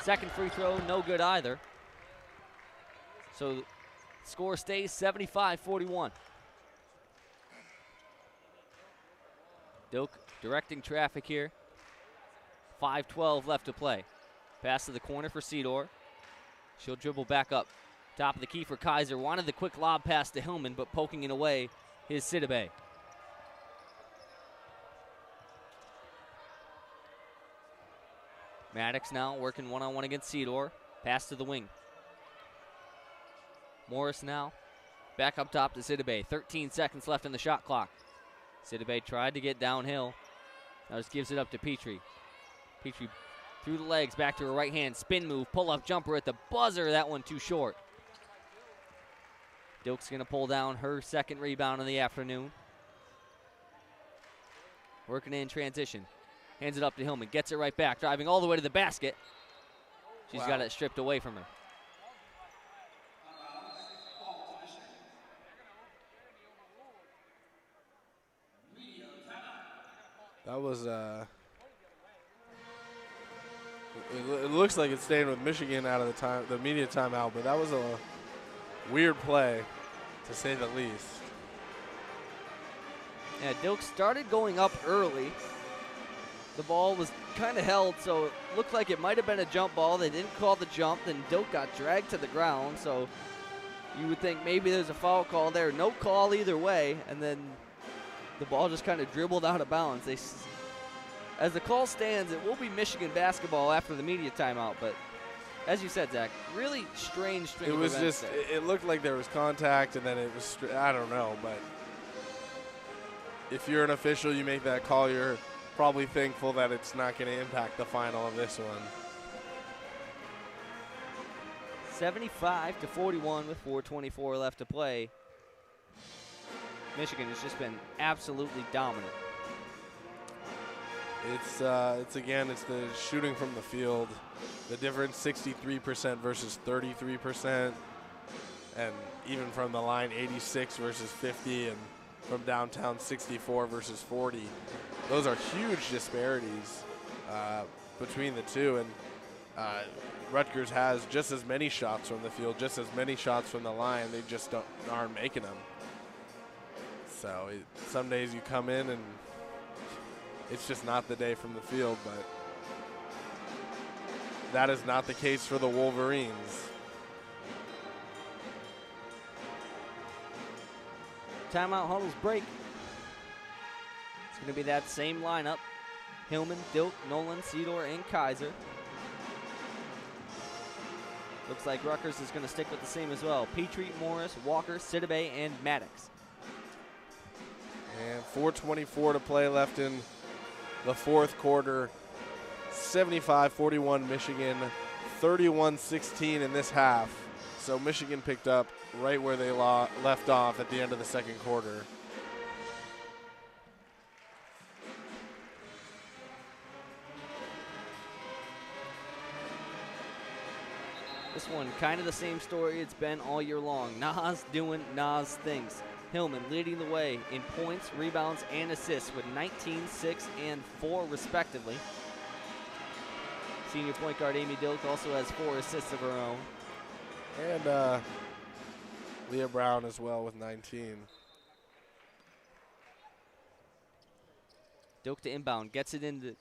[SPEAKER 1] Second free throw, no good either. So score stays 75-41. Dilk directing traffic here. 5:12 left to play. Pass to the corner for Cedor. She'll dribble back up. Top of the key for Kaiser. Wanted the quick lob pass to Hillman, but poking it away is Sidibe. Maddox now working one-on-one against Cedor. Pass to the wing. Morris now back up top to Sidibe. 13 seconds left in the shot clock. Sidibe tried to get downhill. Now just gives it up to Petrie. Petrie through the legs, back to her right hand, spin move, pull-up jumper at the buzzer. That one too short. Dilk's going to pull down her second rebound of the afternoon. Working in transition. Hands it up to Hillman, gets it right back, driving all the way to the basket. She's got it stripped away from her.
[SPEAKER 3] That was, it looks like it's staying with Michigan out of the media timeout, but that was a weird play, to say the least.
[SPEAKER 1] Yeah, Dilk started going up early. The ball was kind of held, so it looked like it might have been a jump ball. They didn't call the jump, then Dilk got dragged to the ground, so you would think maybe there's a foul call there. No call either way, and then the ball just kind of dribbled out of bounds. As the call stands, it will be Michigan basketball after the media timeout, but as you said, Zach, really strange string of events. It was just,
[SPEAKER 3] it looked like there was contact, and then it was, I don't know, but if you're an official, you make that call, you're probably thankful that it's not going to impact the final of this one.
[SPEAKER 1] 75-41 with 4:24 left to play. Michigan has just been absolutely dominant.
[SPEAKER 3] It's the shooting from the field. The difference, 63% versus 33%. And even from the line, 86 versus 50. And from downtown, 64 versus 40. Those are huge disparities between the two. And Rutgers has just as many shots from the field, just as many shots from the line. They just aren't making them. So some days you come in and it's just not the day from the field, but that is not the case for the Wolverines.
[SPEAKER 1] Timeout, huddles, break. It's going to be that same lineup. Hillman, Dilk, Nolan, Seedor, and Kaiser. Looks like Rutgers is going to stick with the same as well. Petrie, Morris, Walker, Sidibe, and Maddox.
[SPEAKER 3] And 4:24 to play left in the fourth quarter. 75-41 Michigan, 31-16 in this half. So Michigan picked up right where they left off at the end of the second quarter.
[SPEAKER 1] This one, kind of the same story it's been all year long. Nas doing Nas things. Hillman leading the way in points, rebounds, and assists with 19, 6, and 4 respectively. Senior point guard Amy Dilk also has 4 assists of her own.
[SPEAKER 3] And Leah Brown as well with 19.
[SPEAKER 1] Dilk to inbound, gets it into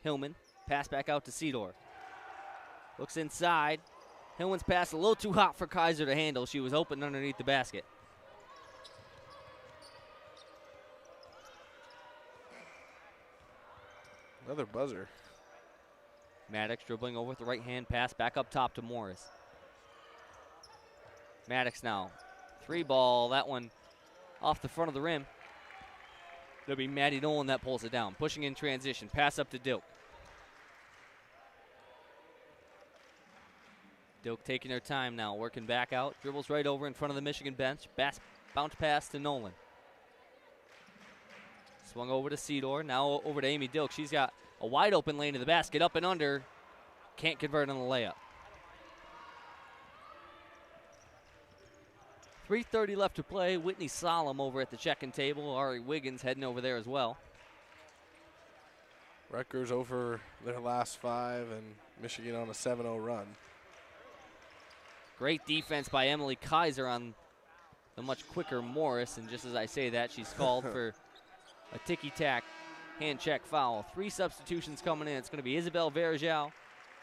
[SPEAKER 1] Hillman. Pass back out to Seedor. Looks inside. Hillman's pass a little too hot for Kaiser to handle. She was open underneath the basket.
[SPEAKER 3] Another buzzer.
[SPEAKER 1] Maddox dribbling over with the right hand pass back up top to Morris. Maddox now. 3 ball, that one off the front of the rim. It'll be Maddie Nolan that pulls it down. Pushing in transition, pass up to Dilk. Dilk taking her time now, working back out. Dribbles right over in front of the Michigan bench. Bounce pass to Nolan. Swung over to Seedor, now over to Amy Dilk. She's got a wide open lane to the basket, up and under. Can't convert on the layup. 3:30 left to play. Whitney Solomon over at the check-in table. Ari Wiggins heading over there as well.
[SPEAKER 3] Rutgers over their last 5 and Michigan on a 7-0 run.
[SPEAKER 1] Great defense by Emily Kaiser on the much quicker Morris. And just as I say that, she's called for a ticky-tack hand check foul. 3 substitutions coming in. It's going to be Isabel Verjao,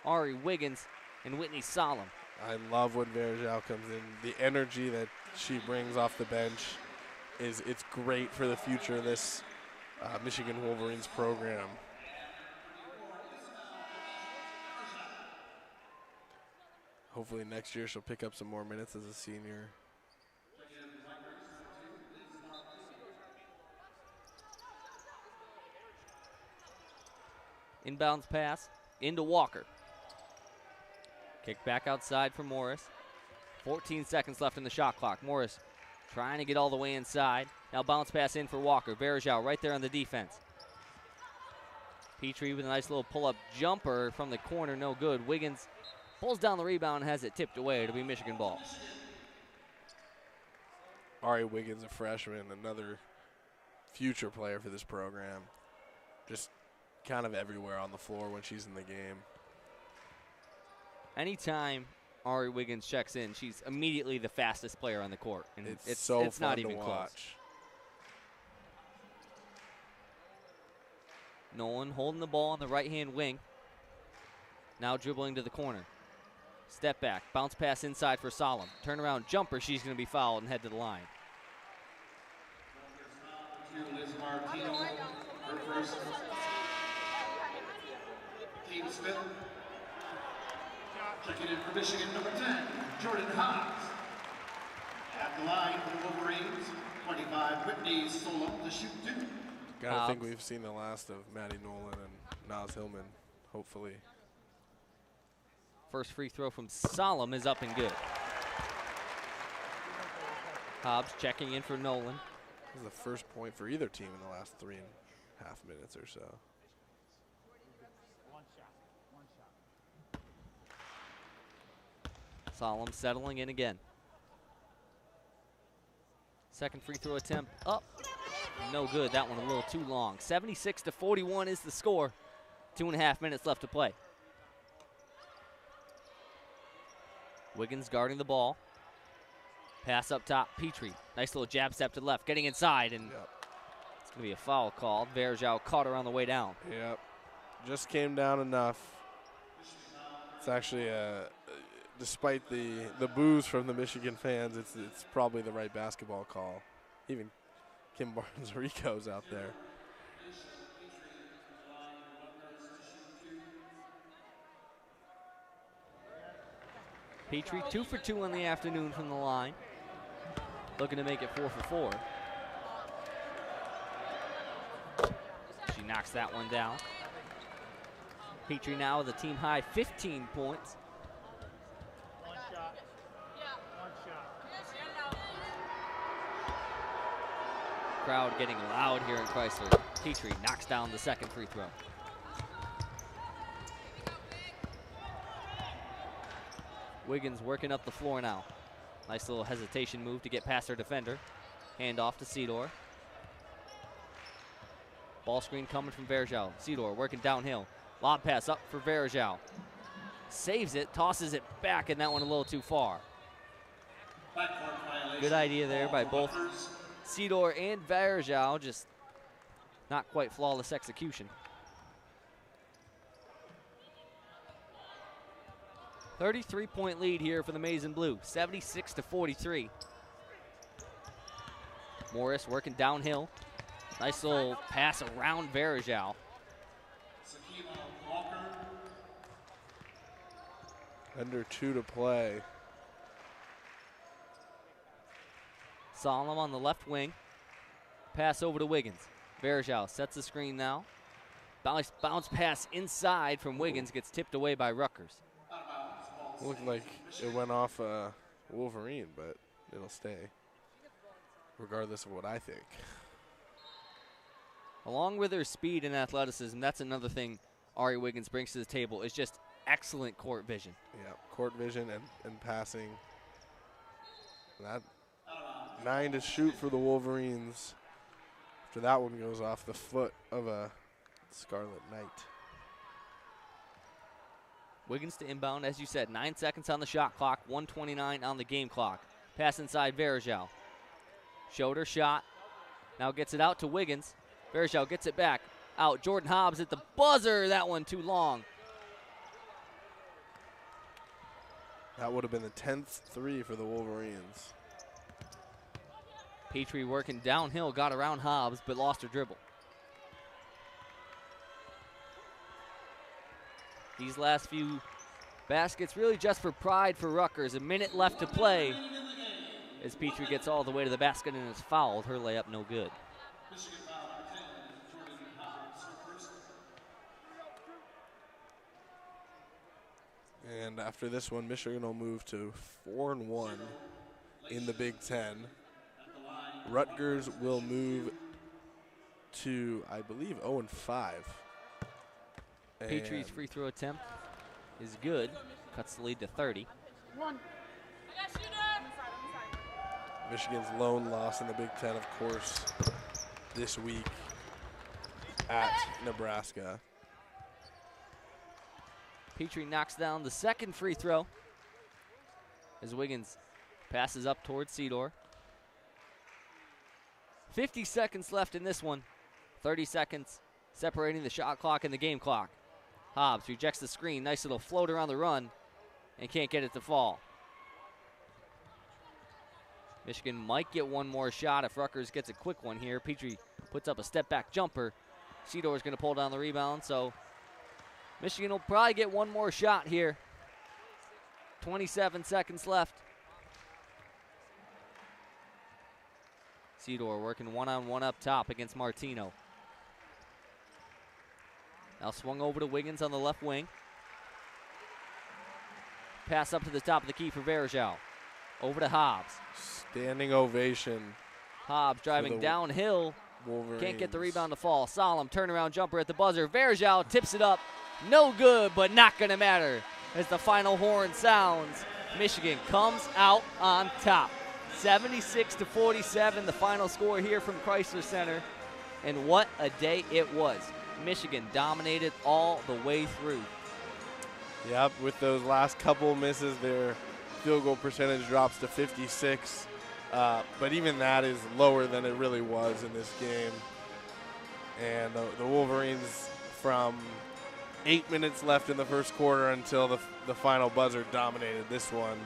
[SPEAKER 1] Ari Wiggins, and Whitney Solomon.
[SPEAKER 3] I love when Verjao comes in. The energy that she brings off the bench it's great for the future of this Michigan Wolverines program. hopefully next year she'll pick up some more minutes as a senior.
[SPEAKER 1] Inbounds pass into Walker. Kick back outside for Morris. 14 seconds left in the shot clock. Morris trying to get all the way inside. Now bounce pass in for Walker. Verjao right there on the defense. Petrie with a nice little pull-up jumper from the corner, no good. Wiggins pulls down the rebound and has it tipped away. It'll be Michigan ball.
[SPEAKER 3] Ari Wiggins, a freshman, another future player for this program. Just kind of everywhere on the floor when she's in the game.
[SPEAKER 1] Anytime Ari Wiggins checks in, she's immediately the fastest player on the court. And
[SPEAKER 3] it's so
[SPEAKER 1] it's
[SPEAKER 3] fun
[SPEAKER 1] not
[SPEAKER 3] to
[SPEAKER 1] even
[SPEAKER 3] watch.
[SPEAKER 1] close. Nolan holding the ball on the right-hand wing. Now dribbling to the corner. Step back, bounce pass inside for Solemn. Turnaround jumper, she's going to be fouled and head to the line.
[SPEAKER 4] Liz Martino, her first. Team Smith. Checking in for Michigan, number 10, Jordan Hobbs. At the line for the Wolverines, 25, Whitney Solom to shoot 2.
[SPEAKER 3] Gotta think we've seen the last of Maddie Nolan and Naz Hillman, hopefully.
[SPEAKER 1] First free throw from Solemn is up and good. Hobbs checking in for Nolan.
[SPEAKER 3] This is the first point for either team in the last 3.5 minutes or so.
[SPEAKER 1] Solemn settling in again. Second free throw attempt up. No good. That one a little too long. 76-41 is the score. 2.5 minutes left to play. Wiggins guarding the ball. Pass up top, Petrie. Nice little jab step to the left, getting inside, and it's going to be a foul called. Verjao caught her on the way down.
[SPEAKER 3] Yep, just came down enough. It's actually, despite the boos from the Michigan fans, it's probably the right basketball call. Even Kim Barnes Arico's out there.
[SPEAKER 1] Petrie 2 for 2 on the afternoon from the line. Looking to make it 4 for 4. She knocks that one down. Petrie now with a team high 15 points.
[SPEAKER 5] One shot. One shot.
[SPEAKER 1] Crowd getting loud here in Chrysler. Petrie knocks down the second free throw. Wiggins working up the floor now. Nice little hesitation move to get past her defender. Hand off to Cedor. Ball screen coming from Verjao. Cedor working downhill. Lob pass up for Verjao. Saves it, tosses it back, and that one a little too far. Good idea there by both Cedor and Verjao, just not quite flawless execution. 33-point lead here for the Maize and Blue, 76-43. Morris working downhill. Nice little pass around Verjao.
[SPEAKER 3] Under 2 to play.
[SPEAKER 1] Solemn on the left wing. Pass over to Wiggins. Verjao sets the screen now. Bounce pass inside from Wiggins, gets tipped away by Rutgers.
[SPEAKER 3] Looked like it went off Wolverine, but it'll stay, regardless of what I think.
[SPEAKER 1] Along with her speed and athleticism, that's another thing Ari Wiggins brings to the table, is just excellent court vision.
[SPEAKER 3] Yeah, court vision and passing. That 9 to shoot for the Wolverines. After that one goes off the foot of a Scarlet Knight.
[SPEAKER 1] Wiggins to inbound, as you said, 9 seconds on the shot clock, 1:29 on the game clock. Pass inside Verjao. Showed her shot. Now gets it out to Wiggins. Verjao gets it back. Out, Jordan Hobbs at the buzzer. That one too long.
[SPEAKER 3] That would have been the 10th three for the Wolverines.
[SPEAKER 1] Petrie working downhill, got around Hobbs, but lost her dribble. These last few Basket's really just for pride for Rutgers. A minute left to play as Petrie gets all the way to the basket and is fouled. Her layup no good.
[SPEAKER 3] And after this one, Michigan will move to 4-1 in the Big Ten. Rutgers will move to, I believe, 0-5.
[SPEAKER 1] Petrie's free throw attempt is good. Cuts the lead to 30.
[SPEAKER 3] Michigan's lone loss in the Big Ten, of course, this week at Nebraska.
[SPEAKER 1] Petrie knocks down the second free throw as Wiggins passes up towards Cedar. 50 seconds left in this one. 30 seconds separating the shot clock and the game clock. Hobbs rejects the screen. Nice little float around the run and can't get it to fall. Michigan might get one more shot if Rutgers gets a quick one here. Petrie puts up a step-back jumper. Cedar is going to pull down the rebound, so Michigan will probably get one more shot here. 27 seconds left. Cedar working one-on-one up top against Martino. Now swung over to Wiggins on the left wing. Pass up to the top of the key for Verjao. Over to Hobbs.
[SPEAKER 3] Standing ovation.
[SPEAKER 1] Hobbs driving downhill.
[SPEAKER 3] Wolverines.
[SPEAKER 1] Can't get the rebound to fall. Solemn turnaround jumper at the buzzer. Verjao tips it up. No good, but not going to matter. As the final horn sounds, Michigan comes out on top. 76-47, the final score here from Chrysler Center. And what a day it was. Michigan dominated all the way through.
[SPEAKER 3] Yep, with those last couple misses, their field goal percentage drops to 56. But even that is lower than it really was in this game. And the Wolverines, from 8 minutes left in the first quarter until the final buzzer, dominated this one.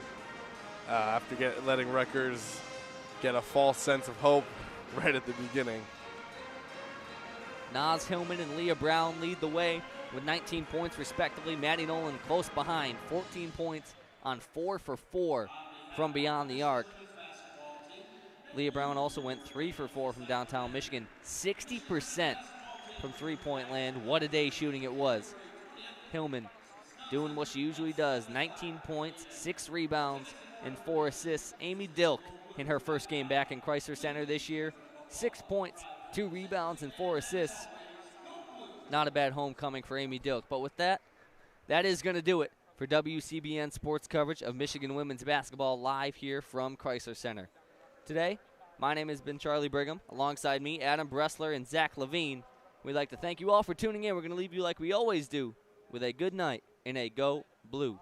[SPEAKER 3] After letting Rutgers get a false sense of hope right at the beginning.
[SPEAKER 1] Naz Hillman and Leah Brown lead the way with 19 points respectively. Maddie Nolan close behind, 14 points on 4 for 4 from beyond the arc. Leah Brown also went 3 for 4 from downtown Michigan. 60% from three-point land. What a day shooting it was. Hillman doing what she usually does. 19 points, 6 rebounds, and 4 assists. Amy Dilk in her first game back in Chrysler Center this year. 6 points, 2 rebounds, and 4 assists. Not a bad homecoming for Amy Dilk. But with that, that is going to do it for WCBN sports coverage of Michigan women's basketball live here from Chrysler Center. Today, my name has been Charlie Brigham. Alongside me, Adam Bressler and Zac Levine. We'd like to thank you all for tuning in. We're going to leave you like we always do with a good night and a Go Blue.